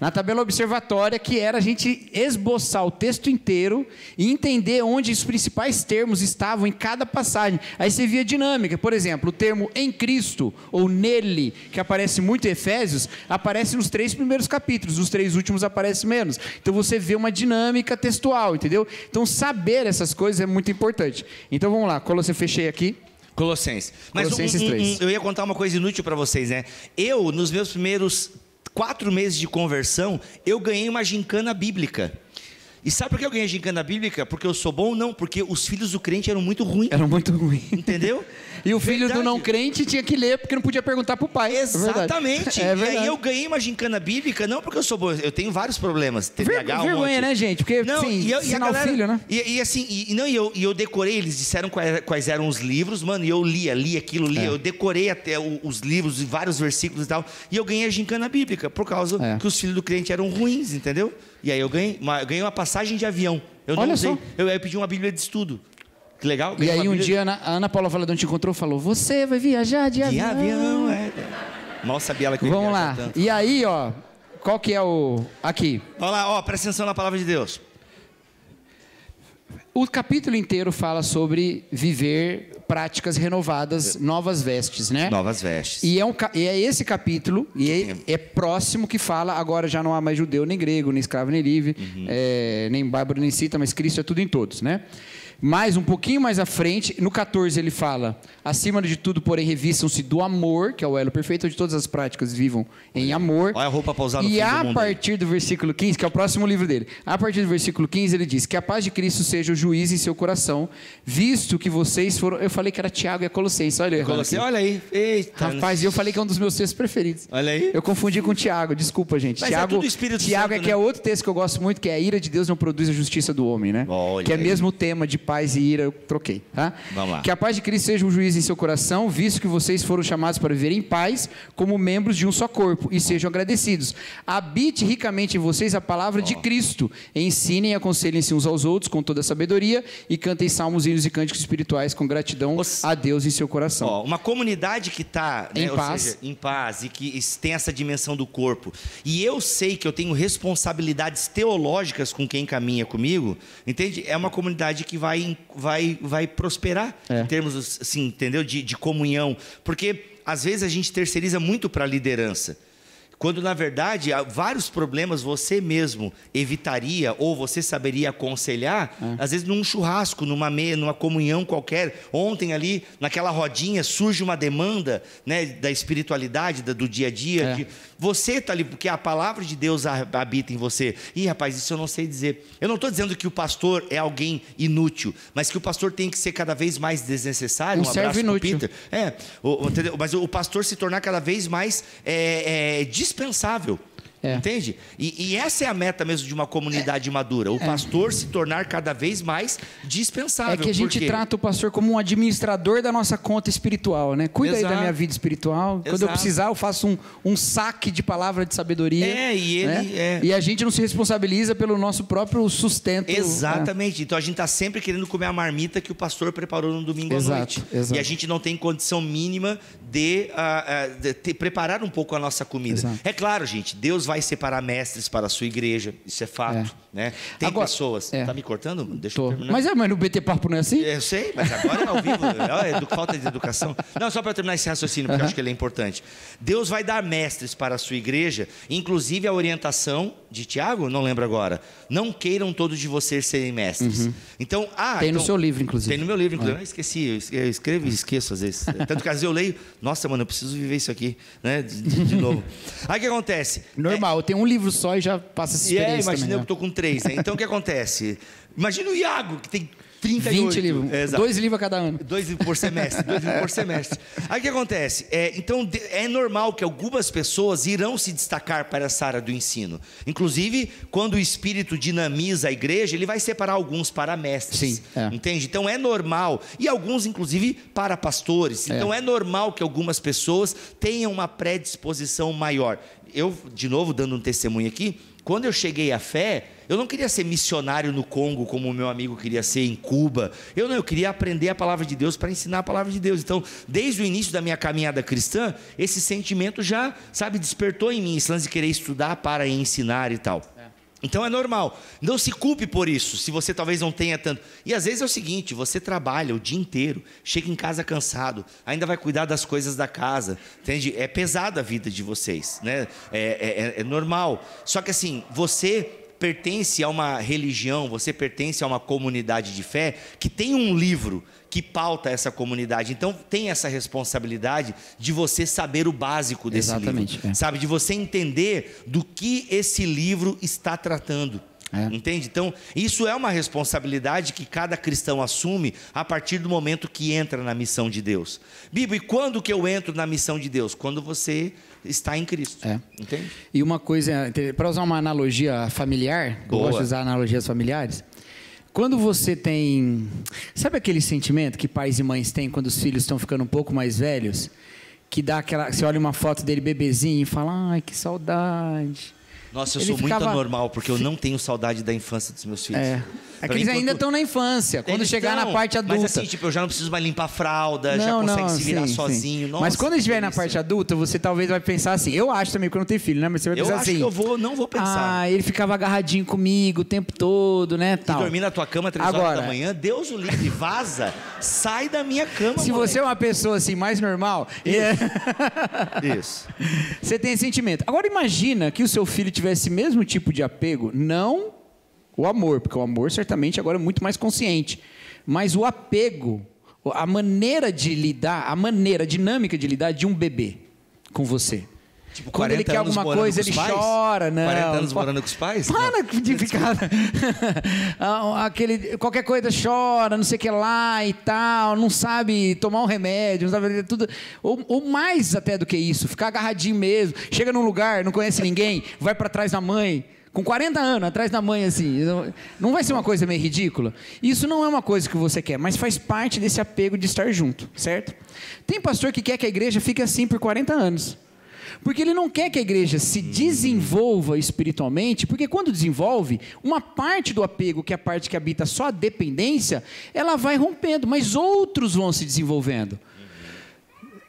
Na tabela observatória, que era a gente esboçar o texto inteiro e entender onde os principais termos estavam em cada passagem. Aí você via dinâmica. Por exemplo, o termo em Cristo ou nele, que aparece muito em Efésios, aparece nos 3 primeiros capítulos, nos 3 últimos aparece menos. Então você vê uma dinâmica textual, entendeu? Então saber essas coisas é muito importante. Então vamos lá, eu fechei aqui. Colossenses. Mas Colossenses 3. Eu ia contar uma coisa inútil para vocês, né? Eu, nos meus primeiros 4 meses de conversão, eu ganhei uma gincana bíblica. E sabe por que eu ganhei a gincana bíblica? Porque eu sou bom? Não, porque os filhos do crente eram muito ruins. Eram muito ruins. Entendeu? E o filho do não crente tinha que ler porque não podia perguntar pro pai. Exatamente. É verdade. E aí eu ganhei uma gincana bíblica, não porque eu sou bom, eu tenho vários problemas. TDAH, vergonha, né, gente? Porque, não, assim, e o filho, né? E eu decorei, eles disseram quais eram os livros, mano, e eu li aquilo, eu decorei até os livros, vários versículos e tal, e eu ganhei a gincana bíblica, por causa que os filhos do crente eram ruins, entendeu? E aí eu ganhei uma passagem de avião. Eu não usei, eu pedi uma bíblia de estudo. Que legal. E aí um dia a Ana Paula Valadão te encontrou e falou, você vai viajar de avião. Mal sabia ela que eu ia Vamos lá. tanto. E aí, ó, qual que é o... Aqui. Vamos lá, ó, presta atenção na palavra de Deus. O capítulo inteiro fala sobre viver práticas renovadas, novas vestes, né? Novas vestes. E é esse capítulo, e é próximo que fala, agora já não há mais judeu, nem grego, nem escravo, nem livre, nem bárbaro, nem cita, mas Cristo é tudo em todos, né? Mas um pouquinho mais à frente, no 14 ele fala, acima de tudo, porém, revistam-se do amor, que é o elo perfeito, onde todas as práticas vivam em amor. Olha a roupa para usar no fim E do a mundo partir do versículo 15, que é o próximo livro dele, a partir do versículo 15 ele diz, que a paz de Cristo seja o juiz em seu coração, visto que vocês foram... Eu falei que era Tiago e a Colossenses, olha aí. Eita. Rapaz, eu falei que é um dos meus textos preferidos. Olha aí. Eu confundi com Tiago, desculpa, gente. Mas Tiago, é tudo Espírito Tiago Santo, que é outro texto que eu gosto muito, que é a ira de Deus não produz a justiça do homem, né? Olha que é aí. mesmo o tema de paz e ira, eu troquei, tá? Vamos lá. Que a paz de Cristo seja o juiz em seu coração, visto que vocês foram chamados para viver em paz, como membros de um só corpo, e sejam agradecidos. Habite ricamente em vocês a palavra de Cristo. Ensinem e aconselhem-se uns aos outros com toda a sabedoria e cantem salmos, hinos e cânticos espirituais com gratidão a Deus em seu coração. Ó, uma comunidade que está em paz. Seja, em paz e que tem essa dimensão do corpo. E eu sei que eu tenho responsabilidades teológicas com quem caminha comigo, entende? É uma comunidade que vai prosperar em termos, assim, entendeu? De comunhão. Porque às vezes a gente terceiriza muito para a liderança. Quando, na verdade, vários problemas você mesmo evitaria ou você saberia aconselhar, às vezes num churrasco, numa comunhão qualquer. Ontem ali, naquela rodinha, surge uma demanda, né, da espiritualidade, do dia a dia. Que você está ali, porque a palavra de Deus habita em você. Ih, rapaz, isso eu não sei dizer. Eu não estou dizendo que o pastor é alguém inútil, mas que o pastor tem que ser cada vez mais desnecessário. Um servo inútil. Peter. Entendeu? Mas o pastor se tornar cada vez mais dispensável. Entende? E essa é a meta mesmo de uma comunidade madura. O pastor se tornar cada vez mais dispensável. É que a gente trata o pastor como um administrador da nossa conta espiritual, né? Cuida aí da minha vida espiritual. Quando eu precisar, eu faço um saque de palavra de sabedoria. E a gente não se responsabiliza pelo nosso próprio sustento. Exatamente. Então a gente está sempre querendo comer a marmita que o pastor preparou no domingo à noite. Exato. E a gente não tem condição mínima de preparar um pouco a nossa comida. É claro, gente, Deus vai separar mestres para a sua igreja, isso é fato, né? Tem agora, pessoas... Tá me cortando? Deixa eu terminar. Mas no BT Papo não é assim? Eu sei, mas agora é ao vivo, falta de educação. Não, só para terminar esse raciocínio, porque eu acho que ele é importante. Deus vai dar mestres para a sua igreja, inclusive a orientação de Tiago, não lembro agora, não queiram todos de vocês serem mestres. Então, tem no seu livro, inclusive. Tem no meu livro, inclusive. Eu esqueci, eu escrevo e esqueço às vezes. Tanto que às vezes eu leio, nossa, mano, eu preciso viver isso aqui, né? De novo. Aí o que acontece? Normal, eu tenho um livro só e já passa essa experiência. Imagina eu que estou com 3, né? Então o que acontece? Imagina o Iago, que tem 38. 20 livros. Exato. 2 livros a cada ano. 2 livros por semestre. 2 livros por semestre. Aí o que acontece? Então é normal que algumas pessoas irão se destacar para essa área do ensino. Inclusive, quando o Espírito dinamiza a igreja, ele vai separar alguns para mestres. Sim. Entende? Então é normal. E alguns, inclusive, para pastores. Então é normal que algumas pessoas tenham uma predisposição maior. Eu, de novo, dando um testemunho aqui, quando eu cheguei à fé, eu não queria ser missionário no Congo, como o meu amigo queria ser em Cuba. Eu queria aprender a palavra de Deus para ensinar a palavra de Deus. Então, desde o início da minha caminhada cristã, esse sentimento já, despertou em mim, esse lance de querer estudar para ensinar e tal. Então é normal, não se culpe por isso, se você talvez não tenha tanto. E às vezes é o seguinte, você trabalha o dia inteiro, chega em casa cansado, ainda vai cuidar das coisas da casa, entende? É pesada a vida de vocês, né? É normal, só que assim, você pertence a uma religião, você pertence a uma comunidade de fé que tem um livro que pauta essa comunidade. Então tem essa responsabilidade de você saber o básico desse livro, sabe? De você entender do que esse livro está tratando. Entende? Então, isso é uma responsabilidade que cada cristão assume a partir do momento que entra na missão de Deus. Bíblia, e quando que eu entro na missão de Deus? Quando você está em Cristo. Entende? E uma coisa, para usar uma analogia familiar, eu gosto de usar analogias familiares. Quando você tem... Sabe aquele sentimento que pais e mães têm quando os filhos estão ficando um pouco mais velhos? Que dá aquela... Você olha uma foto dele bebezinho e fala, ai, que saudade. Nossa, eu sou muito anormal, porque eu não tenho saudade da infância dos meus filhos. É que eles ainda estão na infância. Quando chegar na parte adulta... Mas assim, eu já não preciso mais limpar a fralda, já consegue se virar sozinho. Nossa, mas quando estiver na parte adulta, você talvez vai pensar assim, eu acho também, porque eu não tenho filho, né? Mas você vai pensar assim... Eu acho que eu não vou pensar. Ele ficava agarradinho comigo o tempo todo, né? E dormir na tua cama 3 horas da manhã, Deus o livre, vaza, sai da minha cama. Se você é uma pessoa assim, mais normal... Isso. Você tem esse sentimento. Agora imagina que o seu filho tivesse esse mesmo tipo de apego, não... O amor, porque o amor certamente agora é muito mais consciente. Mas o apego, a maneira de lidar, a dinâmica de lidar de um bebê com você. Tipo, quando ele quer alguma coisa, ele chora, não. 40 anos morando com os pais? Para de ficar... qualquer coisa chora, não sei o que lá e tal, não sabe tomar um remédio, não sabe tudo. Ou mais até do que isso, ficar agarradinho mesmo. Chega num lugar, não conhece ninguém, vai para trás da mãe. Com 40 anos, atrás da mãe, assim, não vai ser uma coisa meio ridícula? Isso não é uma coisa que você quer, mas faz parte desse apego de estar junto, certo? Tem pastor que quer que a igreja fique assim por 40 anos. Porque ele não quer que a igreja se desenvolva espiritualmente, porque quando desenvolve, uma parte do apego, que é a parte que habita só a dependência, ela vai rompendo, mas outros vão se desenvolvendo.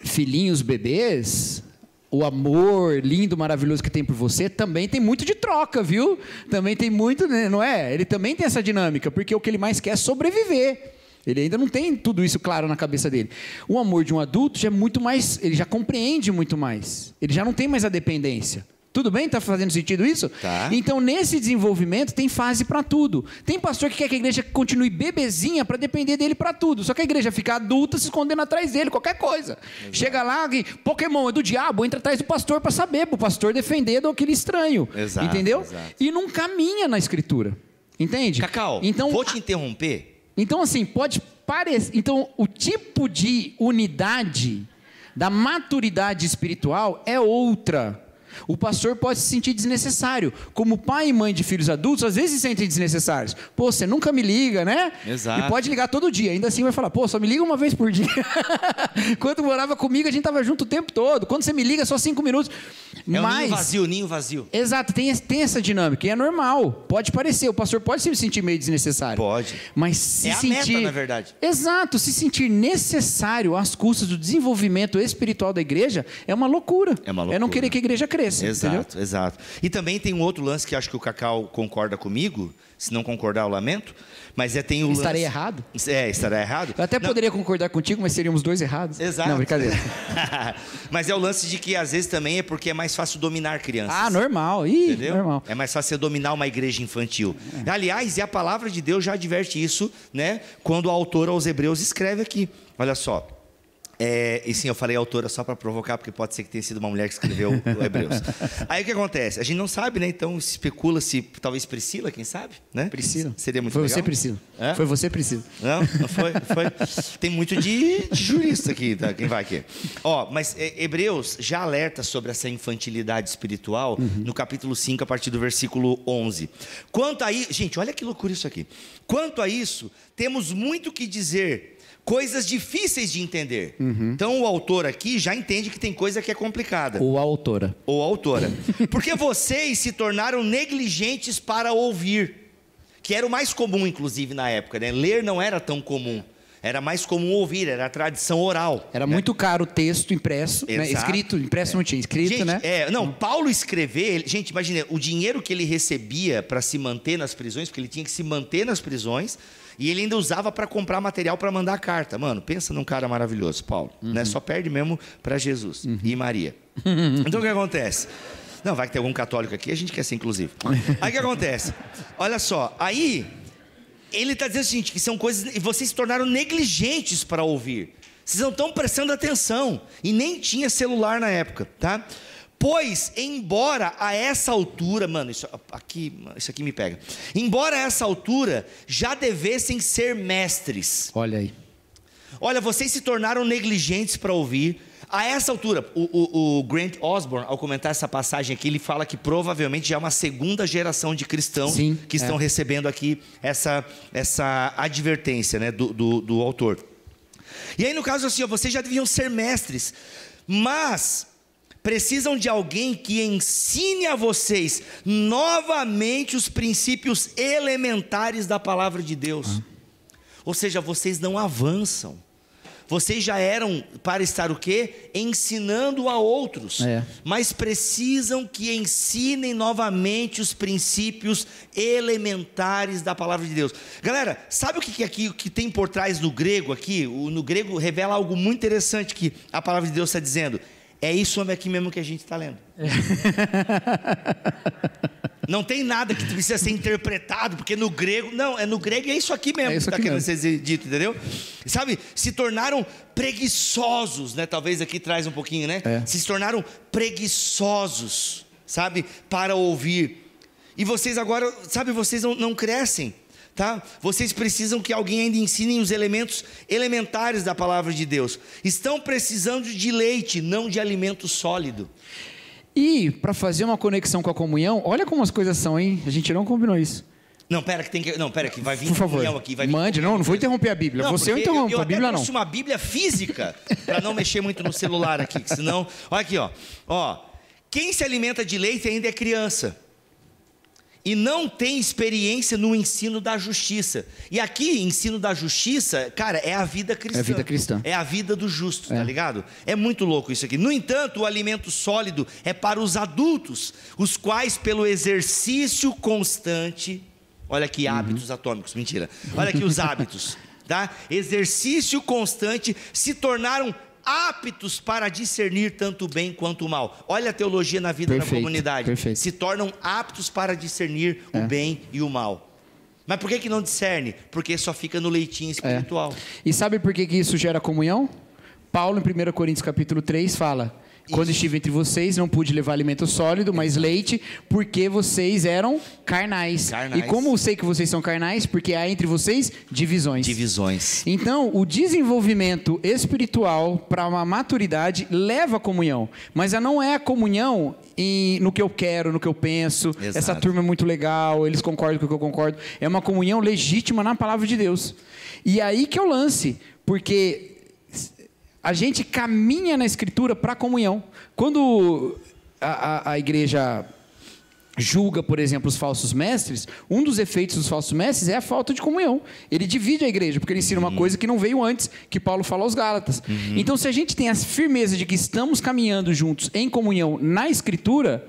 Filhinhos, bebês... O amor lindo, maravilhoso que tem por você também tem muito de troca, viu? Também tem muito, não é? Ele também tem essa dinâmica, porque o que ele mais quer é sobreviver. Ele ainda não tem tudo isso claro na cabeça dele. O amor de um adulto já é muito mais, ele já compreende muito mais. Ele já não tem mais a dependência. Tudo bem? Está fazendo sentido isso? Tá. Então, nesse desenvolvimento, tem fase para tudo. Tem pastor que quer que a igreja continue bebezinha para depender dele para tudo. Só que a igreja fica adulta se escondendo atrás dele, qualquer coisa. Exato. Chega lá, Pokémon é do diabo, entra atrás do pastor para saber, para o pastor defender daquele estranho. Exato, entendeu? Exato. E não caminha na escritura. Entende? Cacau, vou te interromper. Então, assim, pode parecer... Então, o tipo de unidade da maturidade espiritual é outra. O pastor pode se sentir desnecessário. Como pai e mãe de filhos adultos, às vezes se sentem desnecessários. Pô, você nunca me liga, né? Exato. E pode ligar todo dia. Ainda assim vai falar, pô, só me liga uma vez por dia. Quando morava comigo, a gente estava junto o tempo todo. Quando você me liga, só 5 minutos. É um ninho vazio. Exato, tem essa dinâmica, e é normal. Pode parecer, o pastor pode se sentir meio desnecessário. Pode. Mas se sentir... a meta, na verdade. Exato, se sentir necessário às custas do desenvolvimento espiritual da igreja, é uma loucura. É uma loucura. É não querer que a igreja cresça. Exato, exato. E também tem um outro lance que acho que o Cacau concorda comigo, se não concordar eu lamento, mas tem o Estarei lance... errado? Estarei errado. Eu até poderia concordar contigo, mas seríamos dois errados. Exato. Não, brincadeira. Mas é o lance de que às vezes também é porque é mais fácil dominar crianças. Ah, normal. Ih, entendeu? Normal. É mais fácil você dominar uma igreja infantil. Aliás, e a palavra de Deus já adverte isso, né? Quando o autor aos Hebreus escreve aqui. Olha só. E sim, eu falei autora só para provocar, porque pode ser que tenha sido uma mulher que escreveu o Hebreus. Aí o que acontece? A gente não sabe, né? Então especula-se, talvez Priscila, quem sabe? Né? Priscila. Seria muito Foi legal. Você, Priscila. É? Foi você, Priscila. Não foi. Tem muito de jurista aqui, tá? Quem vai aqui? Mas Hebreus já alerta sobre essa infantilidade espiritual no capítulo 5, a partir do versículo 11. Quanto a isso, gente, olha que loucura isso aqui. Quanto a isso, temos muito que dizer, coisas difíceis de entender. Então o autor aqui já entende que tem coisa que é complicada. Ou a autora. Porque vocês se tornaram negligentes para ouvir, que era o mais comum, inclusive, na época, né? Ler não era tão comum. Era mais comum ouvir, era a tradição oral. Era muito caro o texto impresso, né? Escrito, impresso não tinha, escrito, gente, né? Paulo escrever, gente, imagina, o dinheiro que ele recebia para se manter nas prisões, porque ele tinha que se manter nas prisões, e ele ainda usava para comprar material para mandar carta. Mano, pensa num cara maravilhoso, Paulo. Né? Só perde mesmo para Jesus e Maria. Então o que acontece? Não, vai que tem algum católico aqui, a gente quer ser inclusivo. Aí o que acontece? Olha só, aí ele está dizendo o seguinte, que são coisas, e vocês se tornaram negligentes para ouvir. Vocês não estão prestando atenção, e nem tinha celular na época, tá? Pois, embora a essa altura, mano, isso aqui me pega. Embora a essa altura já devessem ser mestres. Olha aí. Olha, vocês se tornaram negligentes para ouvir. A essa altura, o Grant Osborne, ao comentar essa passagem aqui, ele fala que provavelmente já é uma segunda geração de cristãos que estão recebendo aqui essa advertência, né, do autor. E aí, no caso assim, vocês já deviam ser mestres, mas precisam de alguém que ensine a vocês novamente os princípios elementares da palavra de Deus. Ou seja, vocês não avançam. Vocês já eram para estar o quê? Ensinando a outros. Mas precisam que ensinem novamente os princípios elementares da palavra de Deus. Galera, sabe o que tem por trás do grego aqui? No grego revela algo muito interessante que a palavra de Deus está dizendo. É isso aqui mesmo que a gente está lendo. Não tem nada que precisa ser interpretado, porque no grego... Não, no grego é isso aqui mesmo que está querendo ser dito, entendeu? Sabe, se tornaram preguiçosos, né? Talvez aqui traz um pouquinho, né? Se tornaram preguiçosos, sabe? Para ouvir. E vocês agora, sabe, vocês não crescem. Tá? Vocês precisam que alguém ainda ensine os elementos elementares da palavra de Deus. Estão precisando de leite, não de alimento sólido. E para fazer uma conexão com a comunhão, olha como as coisas são, hein? A gente não combinou isso. Não, pera que vai vir por favor, comunhão aqui. Mande, não vou interromper a Bíblia. Você eu interrompo, a Bíblia não. Eu trouxe uma Bíblia física para não mexer muito no celular aqui, senão... Olha aqui, ó. Quem se alimenta de leite ainda é criança. E não tem experiência no ensino da justiça. E aqui, ensino da justiça, cara, é a vida cristã. É a vida cristã. É a vida do justo, tá ligado? É muito louco isso aqui. No entanto, o alimento sólido é para os adultos, os quais, pelo exercício constante... Olha aqui, hábitos atômicos, mentira. Olha aqui os hábitos, tá? Exercício constante, se tornaram aptos para discernir tanto o bem quanto o mal. Olha a teologia na vida da comunidade. Se tornam aptos para discernir o bem e o mal. Mas por que não discerne? Porque só fica no leitinho espiritual. E sabe por que isso gera comunhão? Paulo, em 1 Coríntios capítulo 3, fala... Quando estive entre vocês, não pude levar alimento sólido, mas leite, porque vocês eram carnais. E como eu sei que vocês são carnais? Porque há entre vocês divisões. Então, o desenvolvimento espiritual para uma maturidade leva à comunhão. Mas não é a comunhão no que eu quero, no que eu penso. Exato. Essa turma é muito legal, eles concordam com o que eu concordo. É uma comunhão legítima na palavra de Deus. E aí que é o lance, porque... A gente caminha na Escritura para a comunhão. Quando a igreja julga, por exemplo, os falsos mestres, um dos efeitos dos falsos mestres é a falta de comunhão. Ele divide a igreja, porque ele ensina uma coisa que não veio antes, que Paulo fala aos Gálatas. Então, se a gente tem a firmeza de que estamos caminhando juntos em comunhão na Escritura,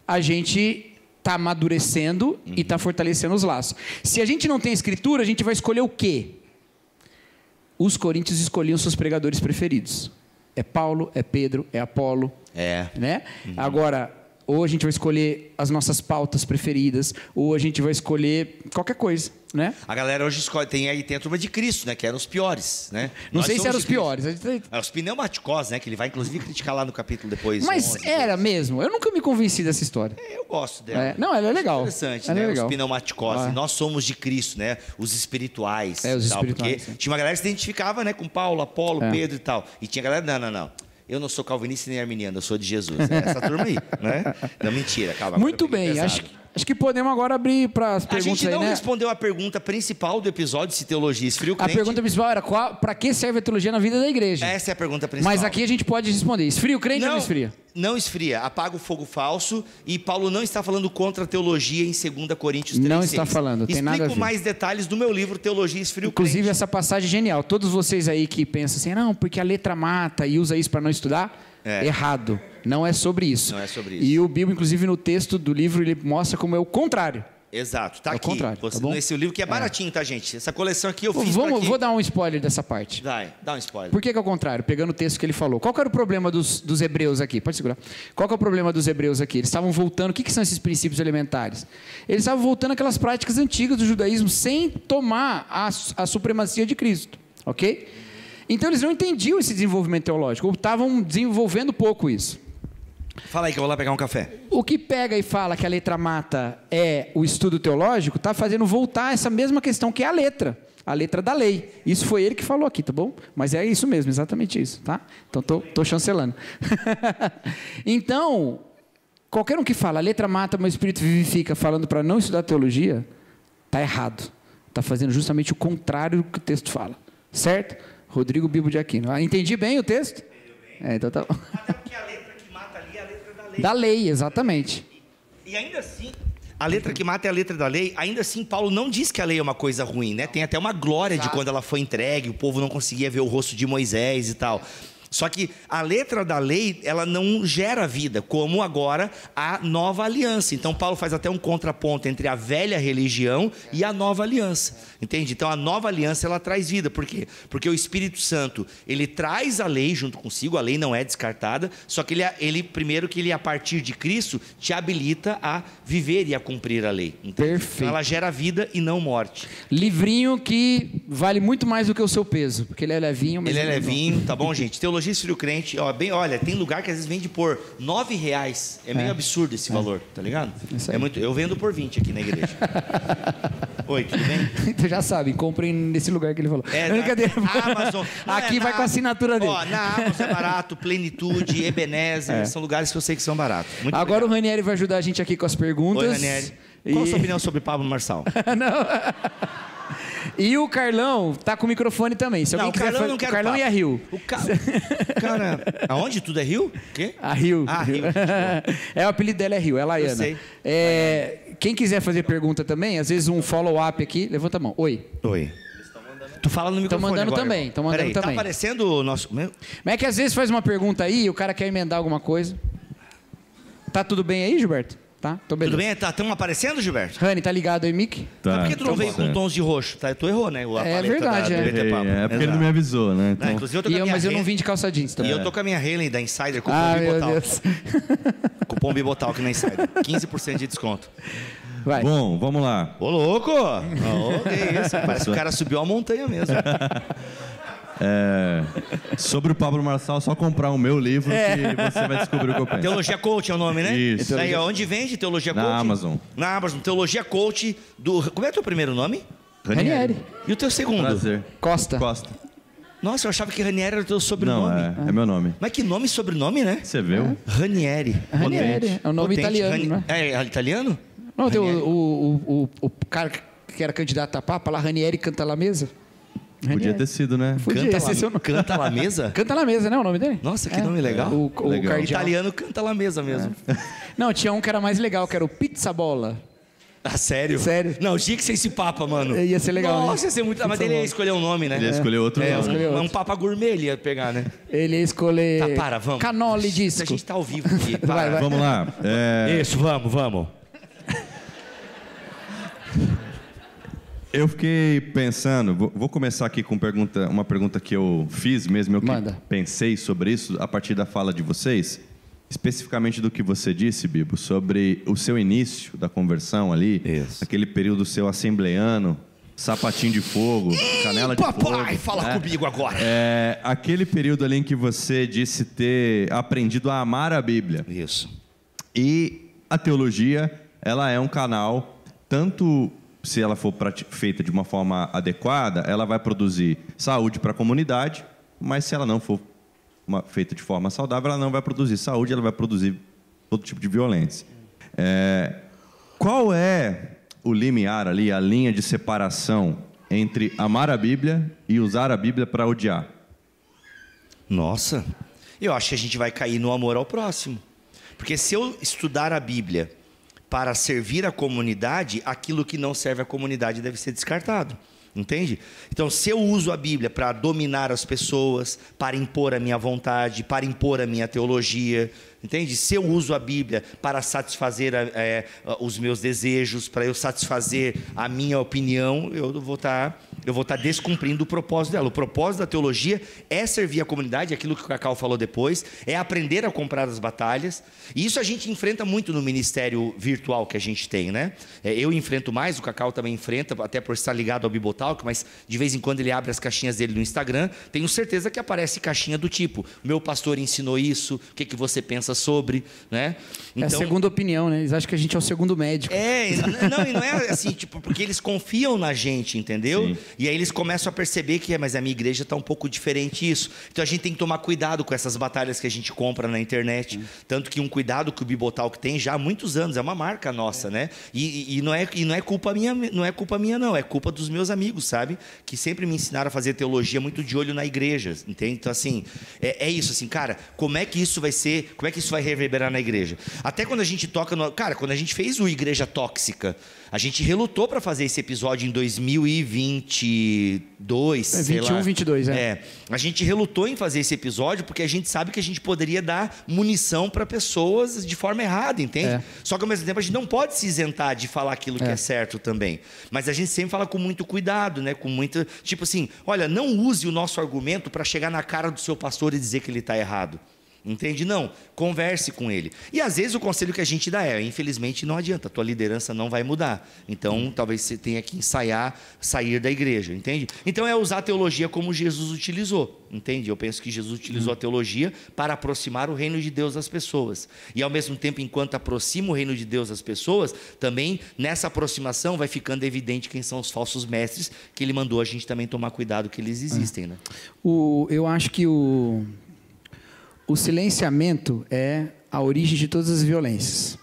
a gente está amadurecendo e está fortalecendo os laços. Se a gente não tem a Escritura, a gente vai escolher o quê? Os coríntios escolhiam seus pregadores preferidos. É Paulo, é Pedro, é Apolo. Né? Agora, ou a gente vai escolher as nossas pautas preferidas, ou a gente vai escolher qualquer coisa, né? A galera hoje escolhe, tem a turma de Cristo, né? Que eram os piores, né? Não sei se eram os piores. Os pneumáticos, né? Que ele vai, inclusive, criticar lá no capítulo depois. Mas 11, era mesmo? Eu nunca me convenci dessa história. Eu gosto dela. Não, ela é legal. Interessante, ela né? É legal. Os pneumáticos. Nós somos de Cristo, né? Os espirituais. Os tal, espirituais. Porque tinha uma galera que se identificava, né? Com Paulo, Apolo, Pedro e tal. E tinha galera, não. Eu não sou calvinista nem arminiano, eu sou de Jesus. É essa turma aí, né? Não, mentira, calma. Muito bem, acho que podemos agora abrir para as perguntas aí, né? A gente não respondeu a pergunta principal do episódio, se teologia esfria o crente. A pergunta principal era para que serve a teologia na vida da igreja? Essa é a pergunta principal. Mas aqui a gente pode responder, esfria o crente ou não esfria? Não esfria, apaga o fogo falso, e Paulo não está falando contra a teologia em 2 Coríntios 3:6. Não está falando, tem nada a ver. Explico mais detalhes do meu livro Teologia Esfria o Crente. Inclusive essa passagem é genial. Todos vocês aí que pensam assim, não, porque a letra mata e usa isso para não estudar, errado. Não é sobre isso. Não é sobre isso. E o Bibo, inclusive, no texto do livro, ele mostra como é o contrário. Exato, tá é aqui. O contrário, tá bom? Nesse livro que é baratinho, tá, gente? Essa coleção aqui eu fiz pra aqui. Vou dar um spoiler dessa parte. Dá um spoiler. Por que é o contrário? Pegando o texto que ele falou. Qual que era o problema dos hebreus aqui? Pode segurar. Qual que é o problema dos hebreus aqui? Eles estavam voltando... O que são esses princípios elementares? Eles estavam voltando àquelas práticas antigas do judaísmo sem tomar a supremacia de Cristo. Ok? Então eles não entendiam esse desenvolvimento teológico. Ou estavam desenvolvendo pouco isso. Fala aí que eu vou lá pegar um café. O que pega e fala que a letra mata é o estudo teológico, está fazendo voltar essa mesma questão que é a letra da lei. Isso foi ele que falou aqui, tá bom? Mas é isso mesmo, exatamente isso, tá? Então tô chancelando. Então, qualquer um que fala a letra mata, mas o espírito vivifica, falando para não estudar teologia, tá errado. Está fazendo justamente o contrário do que o texto fala. Certo? Rodrigo Bibo de Aquino. Entendi bem o texto? Então tá bom. Até porque a letra que mata ali é a letra da lei. Da lei, exatamente. E ainda assim, a letra que mata é a letra da lei. Ainda assim, Paulo não diz que a lei é uma coisa ruim, né? Tem até uma glória de quando ela foi entregue, o povo não conseguia ver o rosto de Moisés e tal. Só que a letra da lei, ela não gera vida, como agora a nova aliança. Então, Paulo faz até um contraponto entre a velha religião e a nova aliança. Entende? Então, a nova aliança, ela traz vida. Por quê? Porque o Espírito Santo, ele traz a lei junto consigo, a lei não é descartada, só que ele primeiro que ele, a partir de Cristo, te habilita a viver e a cumprir a lei. Entende? Perfeito. Então, ela gera vida e não morte. Livrinho que vale muito mais do que o seu peso, porque ele é levinho. Mas ele é levinho, tá bom, gente? Teologia Esfria o Crente, olha, tem lugar que às vezes vende por R$9. É meio absurdo esse valor, tá ligado? É muito, eu vendo por 20 aqui na igreja. Oi, tudo bem? Então já sabe, comprem nesse lugar que ele falou. Brincadeira. Amazon. Aqui vai com a assinatura dele. Na Amazon é barato, Plenitude, Ebenezer, são lugares que eu sei que são baratos. Muito agora legal. O Ranieri vai ajudar a gente aqui com as perguntas. Oi, Ranieri. Qual a sua opinião sobre Pablo Marçal? Não. E o Carlão tá com o microfone também. Se alguém quiser fazer... O Carlão e a Rio. Cara, aonde? Tudo é Rio? O quê? A Rio. Rio. O apelido dela é Rio, é Laiana. Eu sei. Quem quiser fazer pergunta também, às vezes um follow-up aqui, levanta a mão. Oi. Tu fala no microfone. Estão mandando também. Peraí, tá aparecendo o nosso... Mas é que às vezes faz uma pergunta aí e o cara quer emendar alguma coisa. Tá tudo bem aí, Gilberto? Tá? Tudo bem? Estão aparecendo, Gilberto? Rani, tá ligado aí, Mick? Tá. Mas por que tu não veio com tons de roxo? Tá? Tu errou, né? É verdade, É porque ele não me avisou, né? Então... Inclusive, eu tô mas eu não vim de calça jeans também. E eu tô com a minha Helen da Insider, cupom Bibotal. Meu Deus. Cupom Bibotal aqui na Insider. 15% de desconto. Vai. Bom, vamos lá. Ô, louco! Que isso? Parece que o cara subiu a montanha mesmo. Sobre o Pablo Marçal, só comprar o meu livro que você vai descobrir o que eu penso. Teologia Coach é o nome, né? Isso. Daí, onde vende Teologia Coach? Na Amazon. Na Amazon. Teologia Coach do... Como é o teu primeiro nome? Ranieri. E o teu segundo? Prazer. Costa. Nossa, eu achava que Ranieri era o teu sobrenome. Não, é meu nome. Mas que nome e sobrenome, né? Você viu? Ranieri. Ranieri. É um nome italiano, né? É italiano? Não, tem o cara que era candidato a papa lá, Ranieri canta lá mesa. Podia ter sido, né? Canta La Mesa? Canta La Mesa, né? O nome dele? Nossa, que nome legal. O cardeal. Italiano canta La Mesa mesmo. Não, tinha um que era mais legal, que era o Pizza Bola. Ah, sério? Sério. Não, tinha que ser esse papa, mano. Ia ser legal. Nossa, ia ser muito... Mas ele ia escolher um nome, né? Ele ia escolher outro nome. Um papa gourmet ele ia pegar, né? Ele ia escolher... Tá, para, vamos. Canole disco. A gente tá ao vivo aqui. Para. Vai. Vamos lá. Isso, vamos. Eu fiquei pensando, vou começar aqui com uma pergunta que eu fiz mesmo, eu que pensei sobre isso a partir da fala de vocês, especificamente do que você disse, Bibo, sobre o seu início da conversão ali, aquele período seu assembleano, sapatinho de fogo, canela de fogo. Papai, fala comigo agora. Aquele período ali em que você disse ter aprendido a amar a Bíblia. Isso. E a teologia, ela é um canal, tanto... se ela for feita de uma forma adequada, ela vai produzir saúde para a comunidade, mas se ela não for feita de forma saudável, ela não vai produzir saúde, ela vai produzir todo tipo de violência. Qual é o limiar ali, a linha de separação entre amar a Bíblia e usar a Bíblia para odiar? Nossa, eu acho que a gente vai cair no amor ao próximo. Porque se eu estudar a Bíblia para servir a comunidade, aquilo que não serve à comunidade deve ser descartado. Entende? Então, se eu uso a Bíblia para dominar as pessoas, para impor a minha vontade, para impor a minha teologia, entende? Se eu uso a Bíblia para satisfazer os meus desejos, para eu satisfazer a minha opinião, eu vou estar descumprindo o propósito dela. O propósito da teologia é servir a comunidade, aquilo que o Cacau falou depois, é aprender a comprar as batalhas. E isso a gente enfrenta muito no ministério virtual que a gente tem, né? Eu enfrento mais, o Cacau também enfrenta, até por estar ligado ao Bibotalk, mas de vez em quando ele abre as caixinhas dele no Instagram, tenho certeza que aparece caixinha do tipo: meu pastor ensinou isso, o que você pensa sobre, né? Então, é a segunda opinião, né? Eles acham que a gente é o segundo médico. E não é assim, tipo, porque eles confiam na gente, entendeu? Sim. E aí eles começam a perceber que, mas a minha igreja está um pouco diferente isso. Então a gente tem que tomar cuidado com essas batalhas que a gente compra na internet. Tanto que um cuidado que o Bibotalk tem já há muitos anos, é uma marca nossa, né? E não é culpa minha, não, é culpa dos meus amigos, sabe? Que sempre me ensinaram a fazer teologia muito de olho na igreja, entende? Então assim, é isso, assim, cara, como é que isso vai reverberar na igreja? Até quando a gente toca quando a gente fez o Igreja Tóxica, a gente relutou para fazer esse episódio em 2022, sei 21, lá. 22, A gente relutou em fazer esse episódio porque a gente sabe que a gente poderia dar munição para pessoas de forma errada, entende? Só que ao mesmo tempo a gente não pode se isentar de falar aquilo que é certo também. Mas a gente sempre fala com muito cuidado, né? Com muito, tipo assim, olha, não use o nosso argumento para chegar na cara do seu pastor e dizer que ele está errado. Entende? Não, converse com ele. E às vezes o conselho que a gente dá infelizmente não adianta, a tua liderança não vai mudar. Então talvez você tenha que ensaiar sair da igreja, entende? Então é usar a teologia como Jesus utilizou, entende? Eu penso que Jesus utilizou a teologia para aproximar o reino de Deus das pessoas. E ao mesmo tempo, enquanto aproxima o reino de Deus das pessoas, também nessa aproximação vai ficando evidente quem são os falsos mestres, que ele mandou a gente também tomar cuidado que eles existem, né? Eu acho que o silenciamento é a origem de todas as violências,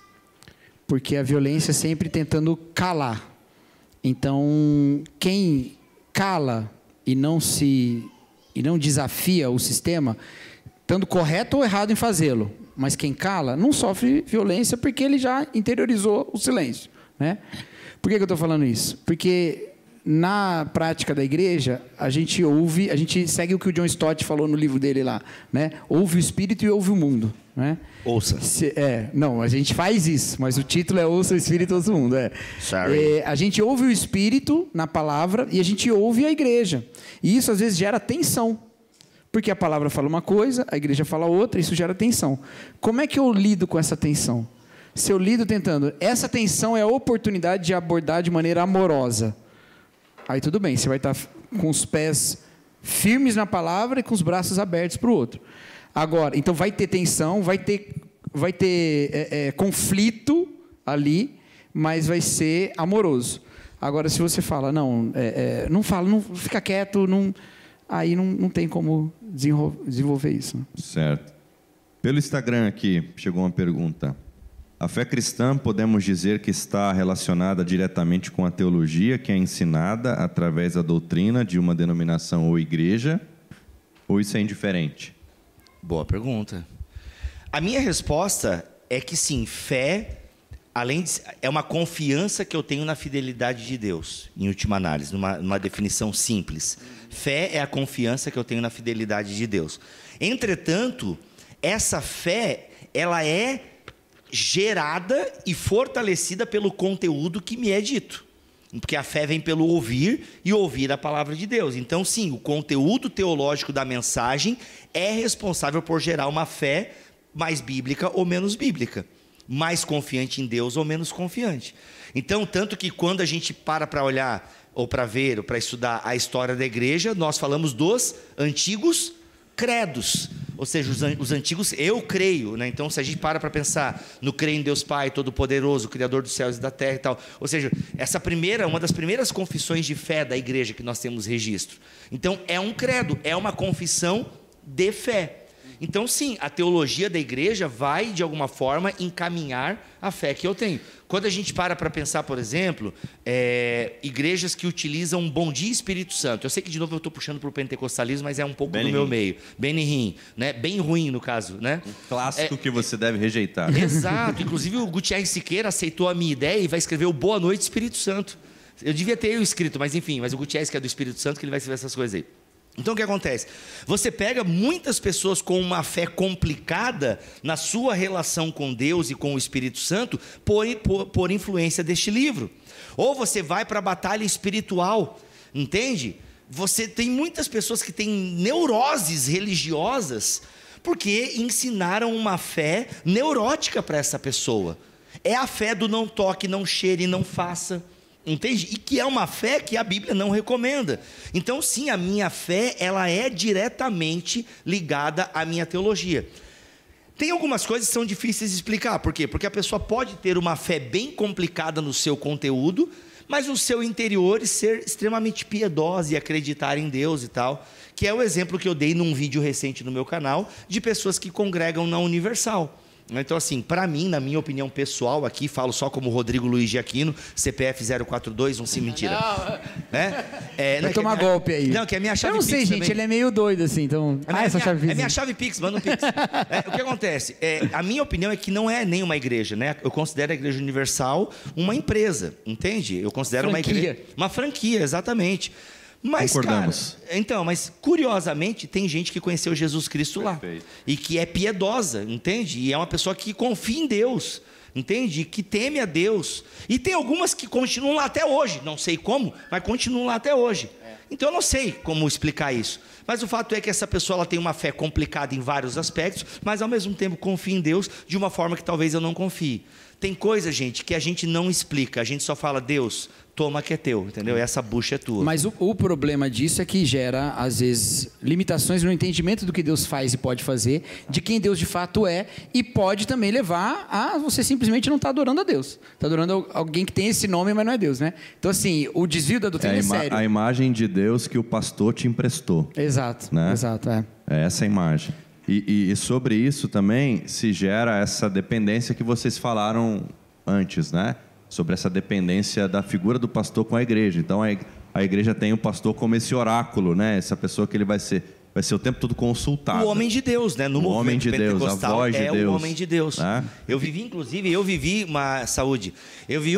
porque a violência é sempre tentando calar. Então, quem cala e não desafia o sistema, estando correto ou errado em fazê-lo, mas quem cala não sofre violência porque ele já interiorizou o silêncio, né? Por que eu estou falando isso? Porque na prática da igreja, a gente segue o que o John Stott falou no livro dele lá, né? Ouve o Espírito e ouve o mundo, né? Ouça. Não, a gente faz isso, mas o título é Ouça o Espírito e ouça o mundo. A gente ouve o Espírito na palavra e a gente ouve a igreja. E isso às vezes gera tensão, porque a palavra fala uma coisa, a igreja fala outra, isso gera tensão. Como é que eu lido com essa tensão? Se eu lido tentando, essa tensão é a oportunidade de abordar de maneira amorosa. Aí tudo bem, você vai estar com os pés firmes na palavra e com os braços abertos para o outro. Agora, então vai ter tensão, vai ter conflito ali, mas vai ser amoroso. Agora, se você fala, não fica quieto, aí não tem como desenvolver isso. Certo. Pelo Instagram aqui, chegou uma pergunta. A fé cristã, podemos dizer que está relacionada diretamente com a teologia que é ensinada através da doutrina de uma denominação ou igreja, ou isso é indiferente? Boa pergunta. A minha resposta é que sim, fé, é uma confiança que eu tenho na fidelidade de Deus, em última análise, numa definição simples. Fé é a confiança que eu tenho na fidelidade de Deus. Entretanto, essa fé, ela é gerada e fortalecida pelo conteúdo que me é dito. Porque a fé vem pelo ouvir e ouvir a palavra de Deus. Então, sim, o conteúdo teológico da mensagem é responsável por gerar uma fé mais bíblica ou menos bíblica, mais confiante em Deus ou menos confiante. Então, tanto que quando a gente para olhar, ou para ver, ou para estudar a história da igreja, nós falamos dos antigos credos. Ou seja, os antigos, eu creio, né? Então, se a gente para pensar no crer em Deus Pai Todo-Poderoso, Criador dos céus e da terra e tal, ou seja, uma das primeiras confissões de fé da igreja que nós temos registro. Então, é um credo, é uma confissão de fé. Então, sim, a teologia da igreja vai, de alguma forma, encaminhar a fé que eu tenho. Quando a gente para pensar, por exemplo, igrejas que utilizam Bom Dia Espírito Santo. Eu sei que, de novo, eu estou puxando para o pentecostalismo, mas é um pouco do meu meio. Benihim, né? Bem ruim, no caso, né? Um clássico que você deve rejeitar. Exato. Inclusive, o Gutierrez Siqueira aceitou a minha ideia e vai escrever o Boa Noite Espírito Santo. Eu devia ter eu escrito, mas enfim, o Gutierrez, que é do Espírito Santo, que ele vai escrever essas coisas aí. Então, o que acontece? Você pega muitas pessoas com uma fé complicada na sua relação com Deus e com o Espírito Santo por influência deste livro. Ou você vai para a batalha espiritual, entende? Você tem muitas pessoas que têm neuroses religiosas porque ensinaram uma fé neurótica para essa pessoa. É a fé do não toque, não cheire, não faça. Entende? E que é uma fé que a Bíblia não recomenda. Então, sim, a minha fé, ela é diretamente ligada à minha teologia. Tem algumas coisas que são difíceis de explicar. Por quê? Porque a pessoa pode ter uma fé bem complicada no seu conteúdo, mas no seu interior ser extremamente piedosa e acreditar em Deus e tal. Que é o exemplo que eu dei num vídeo recente no meu canal, de pessoas que congregam na Universal. Então, assim, para mim, na minha opinião pessoal, aqui falo só como Rodrigo Luiz de Aquino, CPF 042, não se mentira. Não, vai tomar golpe aí. Não, que é a minha chave Pix. Eu não sei, gente, ele é meio doido assim, então... chave Pix. É minha chave Pix, manda um Pix. O que acontece? A minha opinião é que não é nenhuma igreja, né? Eu considero a Igreja Universal uma empresa, entende? Eu considero uma igreja... Uma franquia, exatamente. Mas, concordamos. Cara, mas curiosamente tem gente que conheceu Jesus Cristo lá. Perfeito. E que é piedosa, entende? E é uma pessoa que confia em Deus, entende? E que teme a Deus. E tem algumas que continuam lá até hoje, não sei como, mas continuam lá até hoje. Então eu não sei como explicar isso. Mas o fato é que essa pessoa ela tem uma fé complicada em vários aspectos, mas ao mesmo tempo confia em Deus de uma forma que talvez eu não confie. Tem coisa, gente, que a gente não explica, a gente só fala, Deus, toma que é teu, entendeu? Essa bucha é tua. Mas o problema disso é que gera, às vezes, limitações no entendimento do que Deus faz e pode fazer, de quem Deus de fato é, e pode também levar a você simplesmente não estar adorando a Deus. Está adorando alguém que tem esse nome, mas não é Deus, né? Então, assim, o desvio da doutrina é sério. A imagem de Deus que o pastor te emprestou. Exato, né? Exato, É essa a imagem. E sobre isso também se gera essa dependência que vocês falaram antes, né? Sobre essa dependência da figura do pastor com a igreja. Então, a igreja tem o pastor como esse oráculo, né? Essa pessoa que ele vai ser o tempo todo consultado. O homem de Deus, né? No movimento pentecostal, a voz de Deus. O homem de Deus. Né? Eu vivi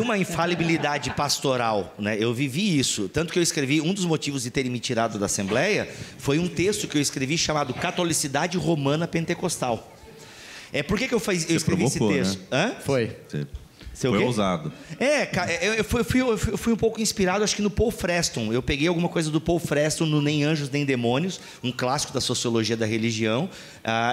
uma infalibilidade pastoral, né? Eu vivi isso. Tanto que eu escrevi, um dos motivos de terem me tirado da Assembleia, foi um texto que eu escrevi chamado Catolicidade Romana Pentecostal. Por que eu escrevi esse texto? Né? Foi. Foi ousado. Eu fui um pouco inspirado, acho que no Paul Freston. Eu peguei alguma coisa do Paul Freston no Nem Anjos Nem Demônios, um clássico da sociologia da religião,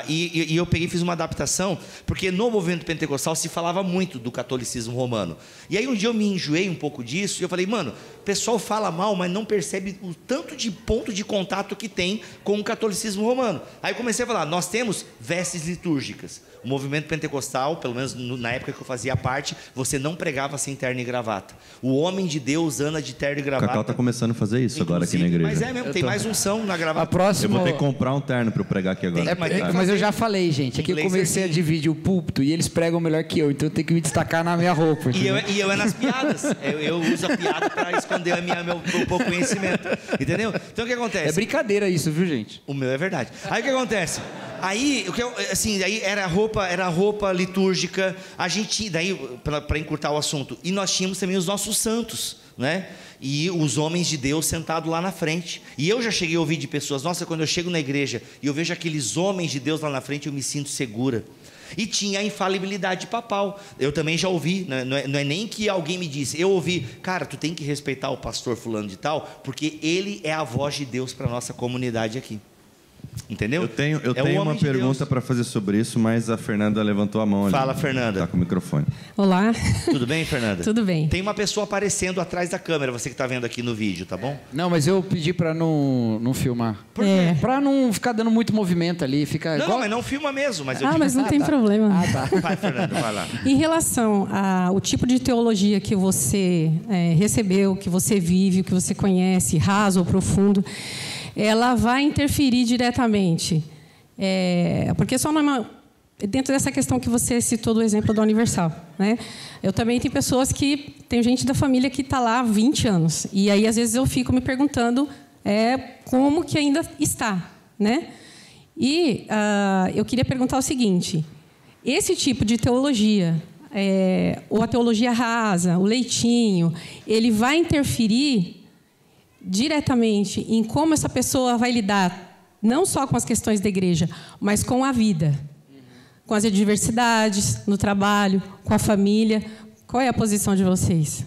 e eu peguei e fiz uma adaptação, porque no movimento pentecostal se falava muito do catolicismo romano. E aí um dia eu me enjoei um pouco disso, e eu falei, mano, o pessoal fala mal, mas não percebe o tanto de ponto de contato que tem com o catolicismo romano. Aí eu comecei a falar, nós temos vestes litúrgicas. O movimento pentecostal, pelo menos na época que eu fazia parte, você não pregava sem terno e gravata. O homem de Deus anda de terno e gravata. O Cacau está começando a fazer isso agora aqui na igreja. Mas é mesmo, tem mais unção na gravata. Eu vou ter que comprar um terno para eu pregar aqui agora. Mas eu já falei, gente, aqui eu comecei a dividir o púlpito e eles pregam melhor que eu, então eu tenho que me destacar na minha roupa. E eu é nas piadas. Eu uso a piada para esconder meu pouco conhecimento. Entendeu? Então o que acontece? É brincadeira isso, viu, gente? O meu é verdade. Aí o que acontece? Aí era roupa litúrgica. A gente, daí, para encurtar o assunto, e nós tínhamos também os nossos santos, né? E os homens de Deus sentados lá na frente. E eu já cheguei a ouvir de pessoas: nossa, quando eu chego na igreja e eu vejo aqueles homens de Deus lá na frente, eu me sinto segura. E tinha a infalibilidade papal. Eu também já ouvi, não é nem que alguém me disse, eu ouvi: cara, tu tem que respeitar o pastor fulano de tal, porque ele é a voz de Deus para a nossa comunidade aqui. Entendeu? Eu tenho uma pergunta para fazer sobre isso, mas a Fernanda levantou a mão ali. Fala, Fernanda. Está com o microfone. Olá. Tudo bem, Fernanda? Tudo bem. Tem uma pessoa aparecendo atrás da câmera, você que está vendo aqui no vídeo, tá bom? Não, mas eu pedi para não filmar. Por quê? Para não ficar dando muito movimento ali. Fica não, mas não filma mesmo. Mas mas não tem problema. Tá. Vai, Fernanda, vai lá. Em relação ao tipo de teologia que você recebeu, que você vive, que você conhece, raso ou profundo, ela vai interferir diretamente. Porque só dentro dessa questão que você citou do exemplo da Universal, né? Eu também tenho pessoas tem gente da família que está lá há 20 anos. E aí, às vezes, eu fico me perguntando como que ainda está, né? E eu queria perguntar o seguinte: esse tipo de teologia, ou a teologia rasa, o leitinho, ele vai interferir diretamente em como essa pessoa vai lidar, não só com as questões da igreja, mas com a vida, com as adversidades, no trabalho, com a família. Qual é a posição de vocês?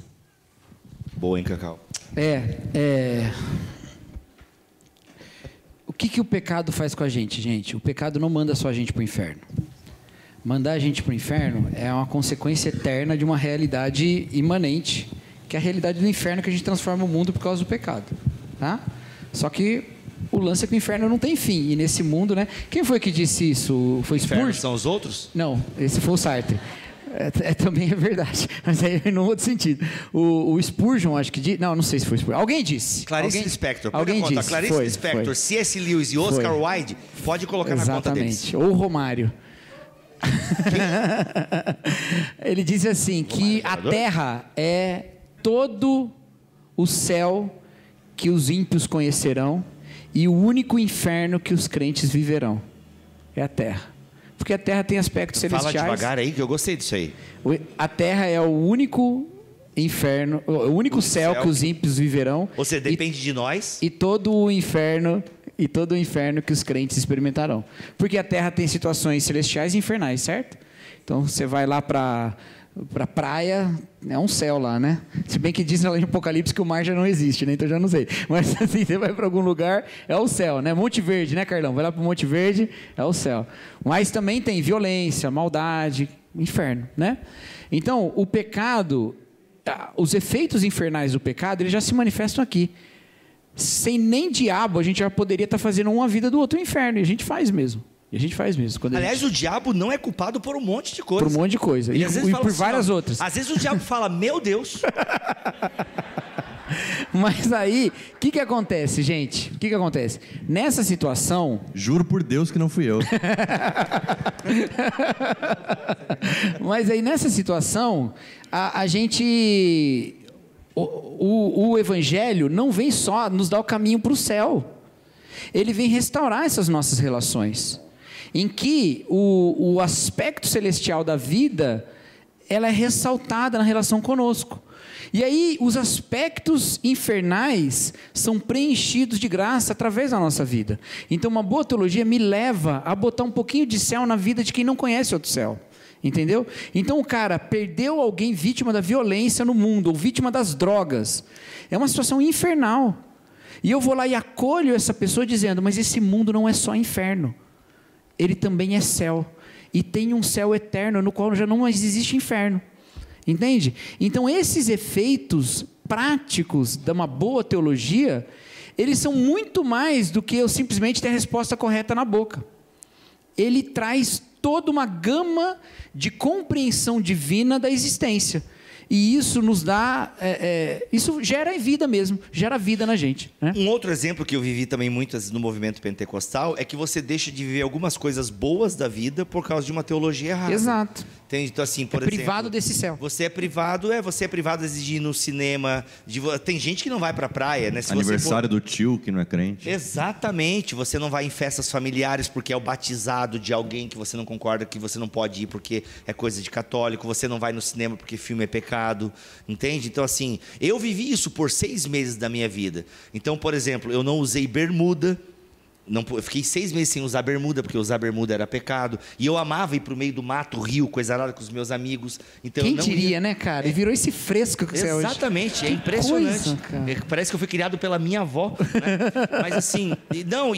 Boa, hein, Cacau? O que o pecado faz com a gente, gente? O pecado não manda só a gente para o inferno. Mandar a gente para o inferno é uma consequência eterna de uma realidade imanente, que é a realidade do inferno, que a gente transforma o mundo por causa do pecado, tá? Só que o lance é que o inferno não tem fim, e nesse mundo, né? Quem foi que disse isso? Foi Spurgeon? São os outros? Não, esse foi o Sartre. Também é verdade, mas aí no outro sentido. O Spurgeon, acho que disse... Não sei se foi Spurgeon. Alguém disse. Clarice Lispector. Alguém disse. Clarice Lispector, C.S. Lewis e Oscar Wilde, pode colocar na conta deles. Exatamente. Ou Romário. Ele diz assim, que a terra é todo o céu que os ímpios conhecerão e o único inferno que os crentes viverão. É a terra. Porque a terra tem aspectos celestiais. Fala devagar aí, que eu gostei disso aí. A terra é o único inferno, o único céu que os ímpios viverão. Ou seja, depende de nós. E todo o inferno que os crentes experimentarão. Porque a terra tem situações celestiais e infernais, certo? Então você vai lá para praia, é um céu lá, né? Se bem que diz lá em Apocalipse que o mar já não existe, né? Então já não sei. Mas assim, você vai para algum lugar, é o céu, né? Monte Verde, né, Carlão? Vai lá para o Monte Verde, é o céu. Mas também tem violência, maldade, inferno, né? Então, o pecado, os efeitos infernais do pecado, eles já se manifestam aqui. Sem nem diabo, a gente já poderia estar fazendo uma vida do outro inferno, e a gente faz mesmo. Aliás, o diabo não é culpado por um monte de coisa. Por um monte de coisa. E por várias outras. Às vezes o diabo fala, meu Deus. Mas aí, o que acontece, gente? O que acontece? Nessa situação... Juro por Deus que não fui eu. Mas aí, nessa situação, a gente... O Evangelho não vem só nos dar o caminho para o céu. Ele vem restaurar essas nossas relações. Em que o aspecto celestial da vida, ela é ressaltada na relação conosco. E aí os aspectos infernais são preenchidos de graça através da nossa vida. Então uma boa teologia me leva a botar um pouquinho de céu na vida de quem não conhece outro céu. Entendeu? Então o cara perdeu alguém vítima da violência no mundo, ou vítima das drogas. É uma situação infernal. E eu vou lá e acolho essa pessoa dizendo, mas esse mundo não é só inferno. Ele também é céu. E tem um céu eterno no qual já não mais existe inferno. Entende? Então esses efeitos práticos de uma boa teologia, eles são muito mais do que eu simplesmente ter a resposta correta na boca. Ele traz toda uma gama de compreensão divina da existência. E isso nos dá... isso gera vida mesmo, gera vida na gente. Né? Um outro exemplo que eu vivi também muito no movimento pentecostal é que você deixa de viver algumas coisas boas da vida por causa de uma teologia errada. Exato. Entende? Então, assim, por exemplo, privado desse céu. Você é privado de exigir no cinema. Tem gente que não vai pra praia, né? Se aniversário do tio que não é crente. Exatamente. Você não vai em festas familiares porque é o batizado de alguém que você não concorda, que você não pode ir porque é coisa de católico. Você não vai no cinema porque filme é pecado. Entende? Então, assim, eu vivi isso por 6 meses da minha vida. Então, por exemplo, eu não usei bermuda. Eu fiquei 6 meses sem usar bermuda, porque usar bermuda era pecado. E eu amava ir para o meio do mato, rio, coisa arada com os meus amigos. Então, quem diria, né, cara? E virou esse fresco que você é hoje. Exatamente, é impressionante. Parece que eu fui criado pela minha avó. Né? Mas assim, então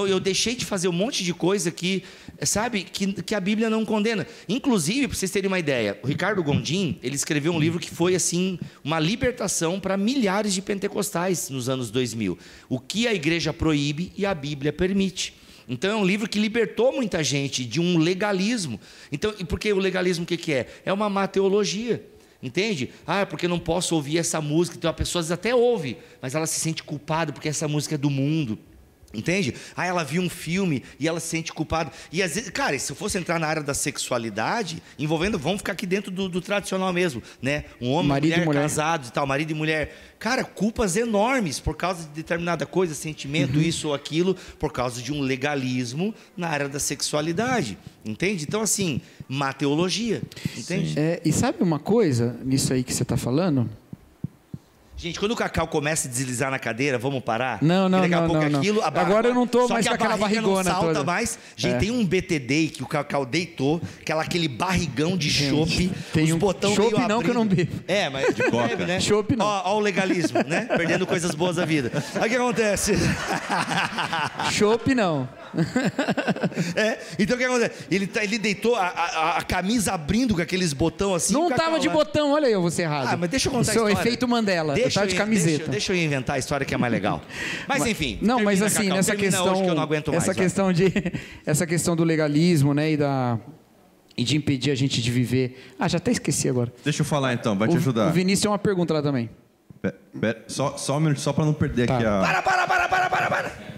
eu deixei de fazer um monte de coisa que, sabe, que a Bíblia não condena. Inclusive, para vocês terem uma ideia, o Ricardo Gondim, ele escreveu um livro que foi, assim, uma libertação para milhares de pentecostais nos anos 2000. O que a igreja proíbe e a Bíblia permite. Então é um livro que libertou muita gente de um legalismo. Então, porque o legalismo o que é? É uma má teologia. Entende? Porque não posso ouvir essa música. Então a pessoa às vezes até ouve, mas ela se sente culpada porque essa música é do mundo. Entende? Ela viu um filme e ela se sente culpada. E às vezes, cara, se eu fosse entrar na área da sexualidade, envolvendo, vamos ficar aqui dentro do tradicional mesmo, né? Um homem, marido mulher, casados e tal, marido e mulher. Cara, culpas enormes por causa de determinada coisa, sentimento, isso ou aquilo, por causa de um legalismo na área da sexualidade. Entende? Então, assim, má teologia. Entende? E sabe uma coisa nisso aí que você está falando? Gente, quando o Cacau começa a deslizar na cadeira, vamos parar? Não. Agora eu não estou mais com aquela barrigona não salta toda. Mais. Gente, tem um BTD que o Cacau deitou, aquele barrigão de chope, tem os botões chope não abrindo. Que eu não bebo. Mas de bebe, né? Chope não. Ó o legalismo, né? Perdendo coisas boas da vida. Aí o que acontece? Chope não. Então o que acontece? Ele deitou a camisa abrindo com aqueles botões assim. Não tava de botão, olha aí, eu vou ser errado. Mas deixa eu contar a história. Isso é o efeito Mandela. Tá de camiseta. Deixa eu inventar a história que é mais legal. Mas enfim. Não, mas termina, assim, Cacau, nessa questão, hoje que eu não aguento mais, essa questão do legalismo, né, e de impedir a gente de viver. Já até esqueci agora. Deixa eu falar então, vai te ajudar. O Vinícius tem uma pergunta lá também. Só um minuto, só para não perder aqui a... Para.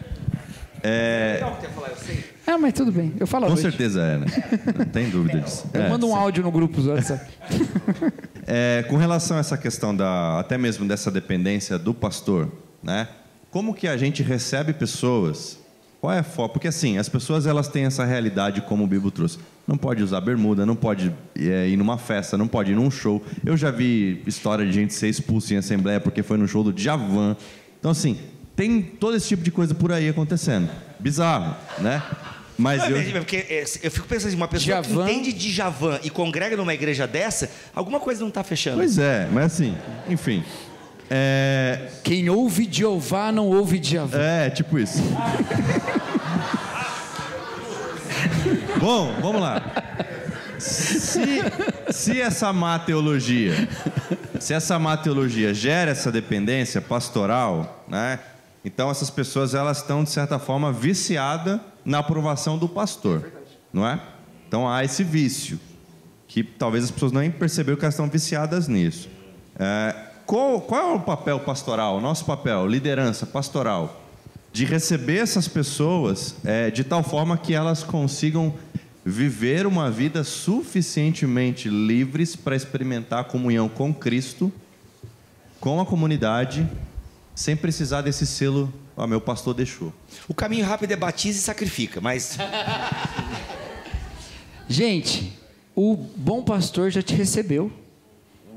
Mas tudo bem, eu falo. Com certeza né? Não tem dúvida disso. Eu mando um áudio no grupo do WhatsApp. Com relação a essa questão até mesmo dessa dependência do pastor, né? Como que a gente recebe pessoas? Qual é a forma? Porque assim, as pessoas elas têm essa realidade como o Bibo trouxe. Não pode usar bermuda, não pode ir numa festa, não pode ir num show. Eu já vi história de gente ser expulsa em assembleia porque foi no show do Djavan. Então assim, tem todo esse tipo de coisa por aí acontecendo. Bizarro, né? Mas porque eu fico pensando assim, uma pessoa que entende de Djavan e congrega numa igreja dessa, alguma coisa não está fechando. Pois mas assim, enfim. Quem ouve Jeová não ouve Djavan. Tipo isso. Bom, vamos lá. Se essa má teologia gera essa dependência pastoral, né? Então essas pessoas elas estão de certa forma viciadas na aprovação do pastor, não é? Então há esse vício que talvez as pessoas nem perceberam que elas estão viciadas nisso. Qual é o papel pastoral, o nosso papel, liderança pastoral, de receber essas pessoas de tal forma que elas consigam viver uma vida suficientemente livres para experimentar a comunhão com Cristo, com a comunidade, sem precisar desse selo, meu pastor deixou. O caminho rápido é batiza e sacrifica, mas... Gente, o bom pastor já te recebeu.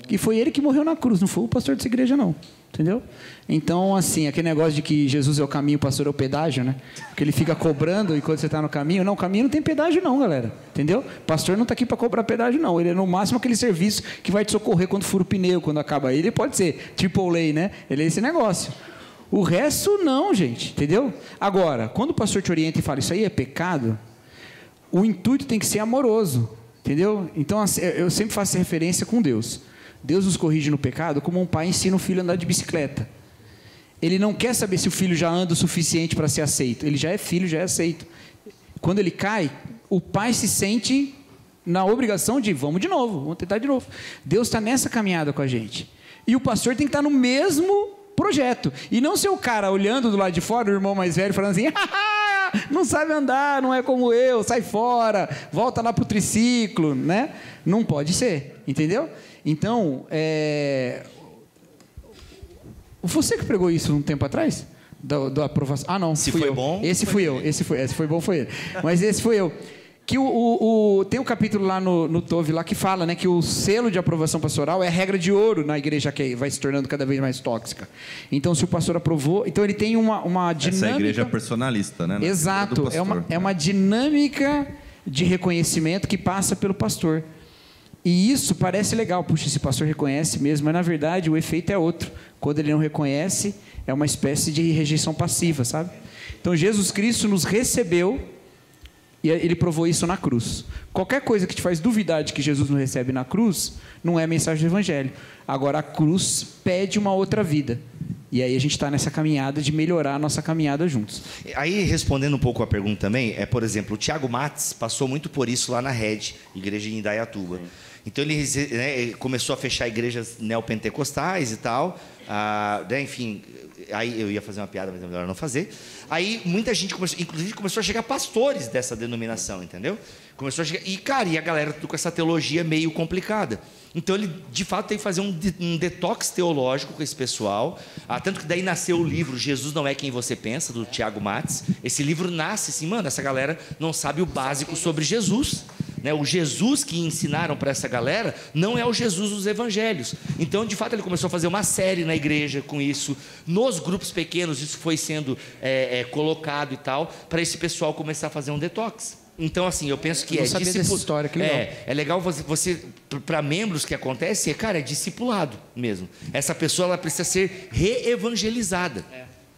E foi ele que morreu na cruz, não foi o pastor dessa igreja, não. Entendeu? Então, assim, aquele negócio de que Jesus é o caminho, o pastor é o pedágio, né? Porque ele fica cobrando enquanto você está no caminho. Não, o caminho não tem pedágio não, galera. Entendeu? O pastor não está aqui para cobrar pedágio, não. Ele é no máximo aquele serviço que vai te socorrer quando fura o pneu, quando acaba. Ele pode ser AAA, né? Ele é esse negócio. O resto, não, gente. Entendeu? Agora, quando o pastor te orienta e fala, isso aí é pecado, o intuito tem que ser amoroso. Entendeu? Então, eu sempre faço referência com Deus. Deus nos corrige no pecado como um pai ensina o filho a andar de bicicleta. Ele não quer saber se o filho já anda o suficiente para ser aceito. Ele já é filho, já é aceito. Quando ele cai, o pai se sente na obrigação de, vamos de novo, vamos tentar de novo. Deus está nessa caminhada com a gente. E o pastor tem que estar no mesmo projeto. E não ser o cara olhando do lado de fora, o irmão mais velho, falando assim, não sabe andar, não é como eu, sai fora, volta lá para o triciclo, né? Não pode ser, entendeu? Então, você que pregou isso um tempo atrás? Da aprovação. Ah, não. Se foi bom. Esse fui eu. Esse foi bom, foi ele. Mas esse foi eu. Que tem um capítulo lá no Tove lá que fala, né, que o selo de aprovação pastoral é a regra de ouro na igreja que vai se tornando cada vez mais tóxica. Então, se o pastor aprovou, então ele tem uma dinâmica. Essa é a igreja personalista, né? Exato. É uma dinâmica de reconhecimento que passa pelo pastor. E isso parece legal. Puxa, esse pastor reconhece mesmo, mas na verdade o efeito é outro. Quando ele não reconhece, é uma espécie de rejeição passiva, sabe? Então, Jesus Cristo nos recebeu. E ele provou isso na cruz. Qualquer coisa que te faz duvidar de que Jesus não recebe na cruz, não é a mensagem do Evangelho. Agora, a cruz pede uma outra vida. E aí a gente está nessa caminhada de melhorar a nossa caminhada juntos. Aí, respondendo um pouco a pergunta também, por exemplo, o Tiago Matos passou muito por isso lá na Rede, igreja em Indaiatuba. Então, ele começou a fechar igrejas neopentecostais e tal. Enfim, aí eu ia fazer uma piada, mas é melhor não fazer. Aí muita gente começou a chegar pastores dessa denominação, entendeu? Começou a chegar, e a galera tudo com essa teologia meio complicada. Então ele de fato tem que fazer um detox teológico com esse pessoal. Tanto que daí nasceu o livro Jesus Não É Quem Você Pensa, do Tiago Matos. Esse livro nasce assim, mano, essa galera não sabe o básico sobre Jesus. O Jesus que ensinaram para essa galera não é o Jesus dos evangelhos. Então, de fato, ele começou a fazer uma série na igreja com isso. Nos grupos pequenos, isso foi sendo colocado e tal, para esse pessoal começar a fazer um detox. Então, assim, eu penso que dessa história, que legal. É legal você para membros que acontece, é discipulado mesmo. Essa pessoa ela precisa ser reevangelizada.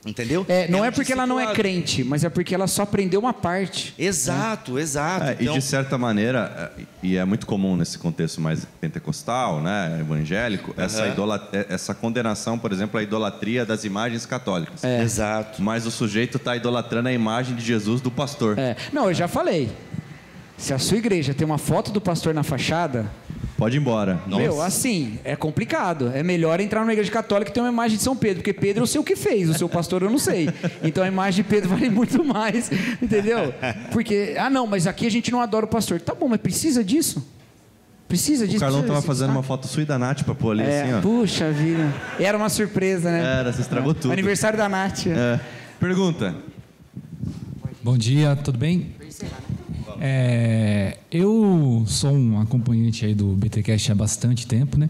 Entendeu? Não é porque ela não é crente, mas é porque ela só aprendeu uma parte. Exato, exato. Então... E de certa maneira, e é muito comum nesse contexto mais pentecostal, né, evangélico, essa condenação, por exemplo, à idolatria das imagens católicas. Exato. Mas o sujeito está idolatrando a imagem de Jesus do pastor. Não, eu já falei. Se a sua igreja tem uma foto do pastor na fachada... Pode ir embora. Meu, assim, é complicado. É melhor entrar numa igreja católica e ter uma imagem de São Pedro, porque Pedro eu sei o que fez, o seu pastor eu não sei. Então a imagem de Pedro vale muito mais, entendeu? Porque, não, mas aqui a gente não adora o pastor. Tá bom, mas precisa disso? Precisa disso? O Carlão estava fazendo uma foto sua e da Nath para pôr ali, assim, ó. Puxa vida. Era uma surpresa, né? Você estragou tudo. Aniversário da Nath. Pergunta. Bom dia, tudo bem? Eu sou um acompanhante aí do BTcast há bastante tempo, né?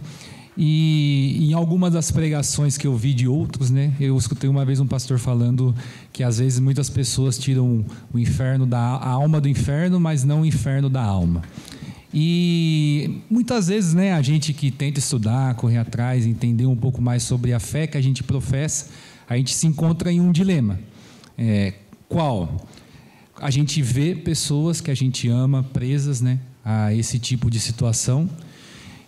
E em algumas das pregações que eu vi de outros, né? Eu escutei uma vez um pastor falando que às vezes muitas pessoas tiram o inferno a alma do inferno, mas não o inferno da alma. E muitas vezes, né, a gente que tenta estudar, correr atrás, entender um pouco mais sobre a fé que a gente professa, a gente se encontra em um dilema. Qual? A gente vê pessoas que a gente ama presas, né, a esse tipo de situação,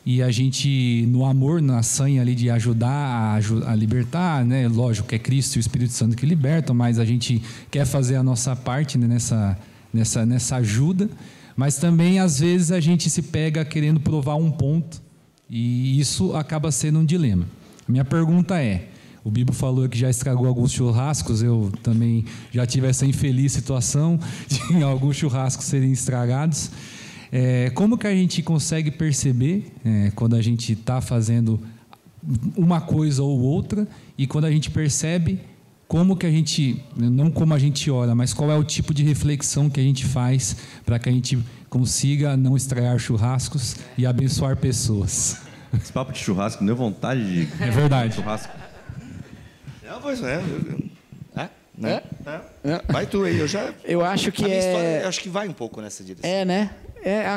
e a gente, no amor, na sanha ali de ajudar a libertar, né, lógico que é Cristo e o Espírito Santo que libertam, mas a gente quer fazer a nossa parte, né, nessa ajuda, mas também às vezes a gente se pega querendo provar um ponto, e isso acaba sendo um dilema. A minha pergunta é: o Bibo falou que já estragou alguns churrascos, eu também já tive essa infeliz situação de alguns churrascos serem estragados. Como que a gente consegue perceber quando a gente está fazendo uma coisa ou outra, e quando a gente percebe, como que a gente, não como a gente ora, mas qual é o tipo de reflexão que a gente faz para que a gente consiga não estragar churrascos e abençoar pessoas? Esse papo de churrasco me deu vontade de... É verdade. Churrasco. Não, pois vai tu aí, eu acho que história, acho que vai um pouco nessa direção. Né? É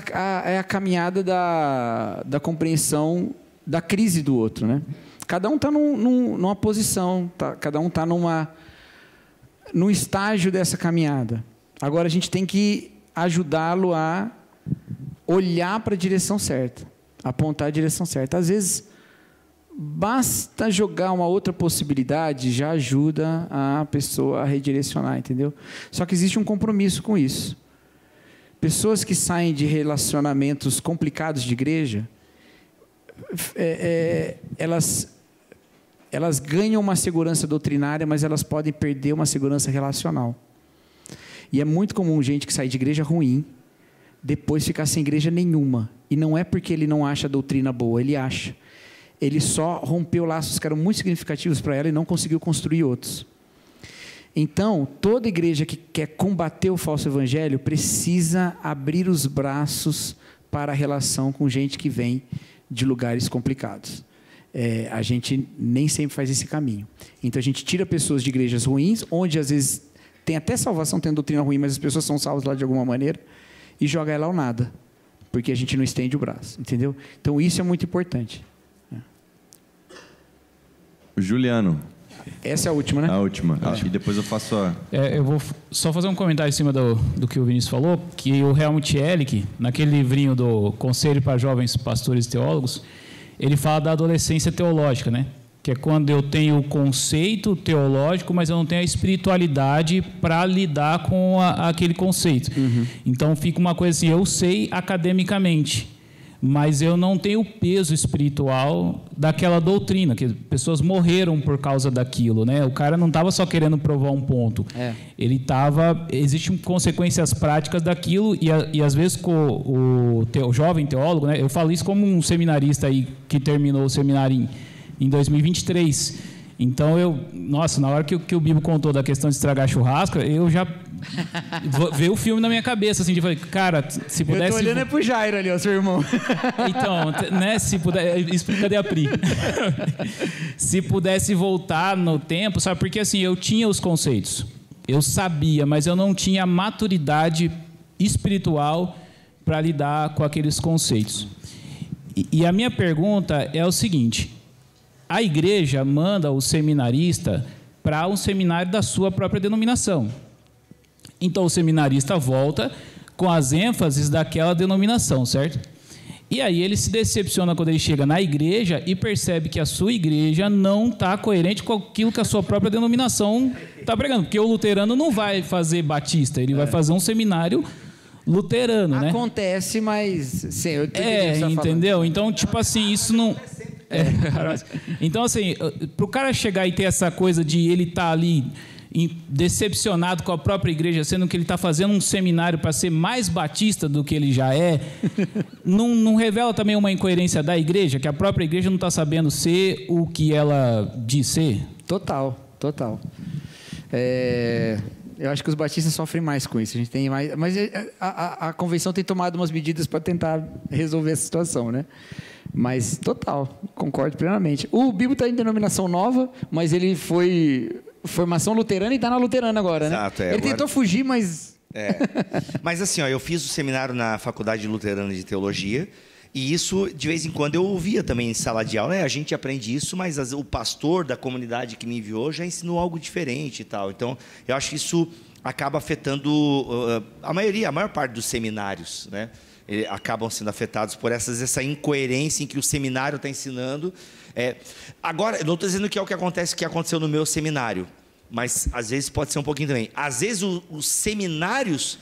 a caminhada da compreensão da crise do outro, né? Cada um está numa posição, cada um está num estágio dessa caminhada. Agora a gente tem que ajudá-lo a olhar para a direção certa, apontar a direção certa. Às vezes basta jogar uma outra possibilidade, já ajuda a pessoa a redirecionar, entendeu? Só que existe um compromisso com isso. Pessoas que saem de relacionamentos complicados de igreja, elas ganham uma segurança doutrinária, mas elas podem perder uma segurança relacional. E é muito comum gente que sai de igreja ruim, depois ficar sem igreja nenhuma. E não é porque ele não acha a doutrina boa, ele acha. Ele só rompeu laços que eram muito significativos para ela e não conseguiu construir outros. Então, toda igreja que quer combater o falso evangelho precisa abrir os braços para a relação com gente que vem de lugares complicados. A gente nem sempre faz esse caminho. Então, a gente tira pessoas de igrejas ruins, onde às vezes tem até salvação, tem doutrina ruim, mas as pessoas são salvas lá de alguma maneira, e joga ela ao nada, porque a gente não estende o braço, entendeu? Então, isso é muito importante. Juliano. Essa é a última, né? A última. E depois eu faço a... Eu vou só fazer um comentário em cima do que o Vinícius falou, que o Helmut Ehrlich, naquele livrinho do Conselho para Jovens Pastores e Teólogos, ele fala da adolescência teológica, né? Que é quando eu tenho o conceito teológico, mas eu não tenho a espiritualidade para lidar com aquele conceito. Uhum. Então, fica uma coisa assim, eu sei academicamente, mas eu não tenho o peso espiritual daquela doutrina, que pessoas morreram por causa daquilo, né? O cara não estava só querendo provar um ponto. Ele estava... Existem consequências práticas daquilo e às vezes o jovem teólogo, né? Eu falo isso como um seminarista aí que terminou o seminário em 2023. Então, nossa, na hora que o Bibo contou da questão de estragar churrasco, eu já veio o filme na minha cabeça, assim, de falei, cara, se pudesse... Eu tô olhando pro Jairo ali, ó, seu irmão. Então, né, se puder... Cadê a Pri? Se pudesse voltar no tempo, sabe? Porque, assim, eu tinha os conceitos, eu sabia, mas eu não tinha maturidade espiritual para lidar com aqueles conceitos. E a minha pergunta é o seguinte... A igreja manda o seminarista para um seminário da sua própria denominação. Então, o seminarista volta com as ênfases daquela denominação, certo? E aí ele se decepciona quando ele chega na igreja e percebe que a sua igreja não está coerente com aquilo que a sua própria denominação está pregando. Porque o luterano não vai fazer batista, ele vai fazer um seminário luterano, né? Acontece, mas... Sim, eu entendeu? Falando. Então, tipo assim, isso não... Então, assim, para o cara chegar e ter essa coisa de ele estar ali decepcionado com a própria igreja, sendo que ele está fazendo um seminário para ser mais batista do que ele já é, não revela também uma incoerência da igreja, que a própria igreja não está sabendo ser o que ela diz ser? Total. Eu acho que os batistas sofrem mais com isso. A gente tem mais, mas a convenção tem tomado umas medidas para tentar resolver essa situação, né? Mas, total, concordo plenamente. O Bibo está em denominação nova, mas ele foi formação luterana e está na luterana agora, né? Exato, ele tentou fugir, mas... Mas assim, eu fiz o seminário na Faculdade Luterana de Teologia, e isso, de vez em quando, eu ouvia também em sala de aula. A gente aprende isso, mas o pastor da comunidade que me enviou já ensinou algo diferente e tal. Então, eu acho que isso acaba afetando a maior parte dos seminários, né? Acabam sendo afetados por essa incoerência em que o seminário está ensinando. Agora, eu não estou dizendo que é o que aconteceu no meu seminário, mas às vezes pode ser um pouquinho também. Às vezes os seminários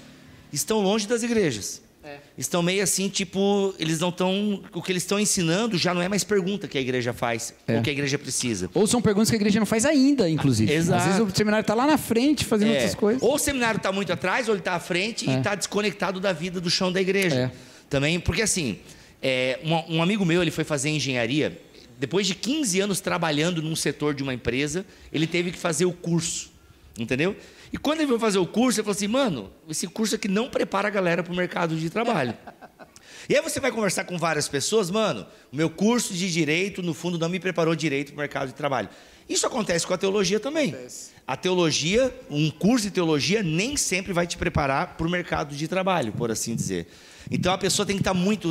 estão longe das igrejas. Estão meio assim, tipo, eles não estão... O que eles estão ensinando já não é mais pergunta que a igreja faz, ou que a igreja precisa. Ou são perguntas que a igreja não faz ainda, inclusive. Exato. Às vezes o seminário está lá na frente fazendo outras coisas. Ou o seminário está muito atrás, ou ele está à frente e está desconectado da vida, do chão da igreja. Também, porque assim, um amigo meu, ele foi fazer engenharia, depois de 15 anos trabalhando num setor de uma empresa, ele teve que fazer o curso, entendeu? E quando ele foi fazer o curso, ele falou assim, mano, esse curso aqui não prepara a galera para o mercado de trabalho. E aí você vai conversar com várias pessoas, mano, o meu curso de direito, no fundo, não me preparou direito para o mercado de trabalho. Isso acontece com a teologia também. A teologia, um curso de teologia, nem sempre vai te preparar para o mercado de trabalho, por assim dizer. Então a pessoa tem que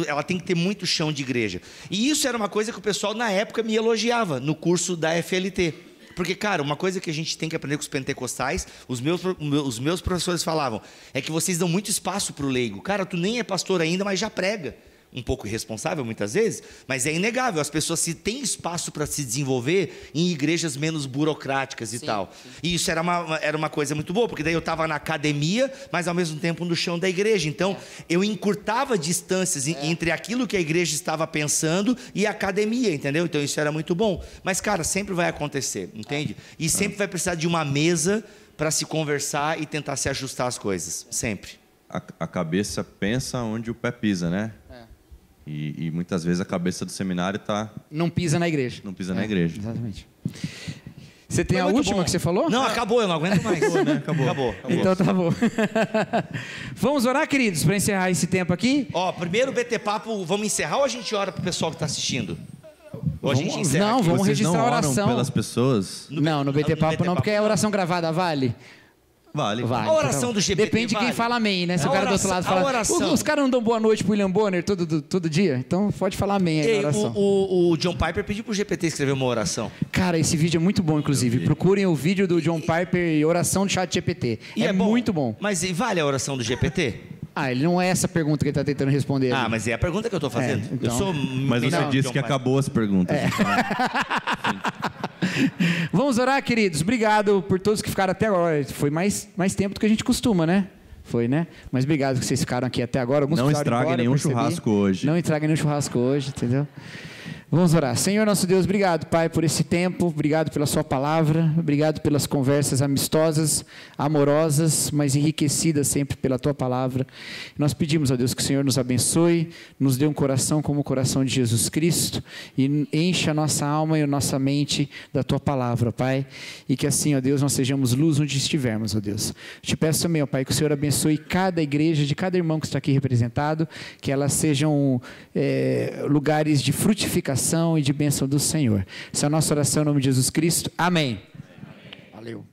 ela tem que ter muito chão de igreja. E isso era uma coisa que o pessoal na época me elogiava no curso da FLT. Porque, cara, uma coisa que a gente tem que aprender com os pentecostais, os meus professores falavam, é que vocês dão muito espaço para o leigo. Cara, tu nem é pastor ainda, mas já prega. um pouco irresponsável muitas vezes, mas é inegável, as pessoas têm espaço para se desenvolver em igrejas menos burocráticas e tal. Sim. E isso era uma coisa muito boa, porque daí eu estava na academia, mas ao mesmo tempo no chão da igreja. Então, eu encurtava distâncias entre aquilo que a igreja estava pensando e a academia, entendeu? Então, isso era muito bom. Mas, cara, sempre vai acontecer, entende? E sempre vai precisar de uma mesa para se conversar e tentar se ajustar às coisas, sempre. A cabeça pensa onde o pé pisa, né? E muitas vezes a cabeça do seminário está... Não pisa na igreja. Não pisa na igreja. Exatamente. Você tem a última que você falou? Não, acabou, eu não aguento mais. Acabou, né? Acabou. Então tá bom. Vamos orar, queridos, para encerrar esse tempo aqui? Primeiro BT Papo, vamos encerrar ou a gente ora para o pessoal que está assistindo? Ou a gente encerra não, aqui? vamos Vocês registrar não a oração. pelas pessoas? Não, no BT Papo não, porque a oração gravada vale. Vale. A oração do GPT depende de quem fala amém, né? Se o cara do outro lado fala... Os caras não dão boa noite pro William Bonner todo dia? Então pode falar amém aí na oração. O John Piper pediu pro GPT escrever uma oração. Cara, esse vídeo é muito bom, inclusive. Procurem o vídeo do John Piper e oração do chat GPT. É muito bom. Mas vale a oração do GPT? Ele não é essa pergunta que ele está tentando responder. Mas é a pergunta que eu estou fazendo. Então... Mas você disse que acabou as perguntas. Vamos orar, queridos. Obrigado por todos que ficaram até agora. Foi mais tempo do que a gente costuma, né? Foi, né? Mas obrigado que vocês ficaram aqui até agora. Alguns não estraguem nenhum churrasco hoje. Não estraguem nenhum churrasco hoje, entendeu? Vamos orar. Senhor nosso Deus, obrigado, Pai, por esse tempo, obrigado pela sua palavra, obrigado pelas conversas amistosas, amorosas, mas enriquecidas sempre pela tua palavra. Nós pedimos, ó Deus, que o Senhor nos abençoe, nos dê um coração como o coração de Jesus Cristo e encha a nossa alma e a nossa mente da tua palavra, Pai, e que assim, ó Deus, nós sejamos luz onde estivermos, ó Deus. Te peço também, ó Pai, que o Senhor abençoe cada igreja, de cada irmão que está aqui representado, que elas sejam lugares de frutificação e de bênção do Senhor. Essa é a nossa oração em nome de Jesus Cristo. Amém. Valeu.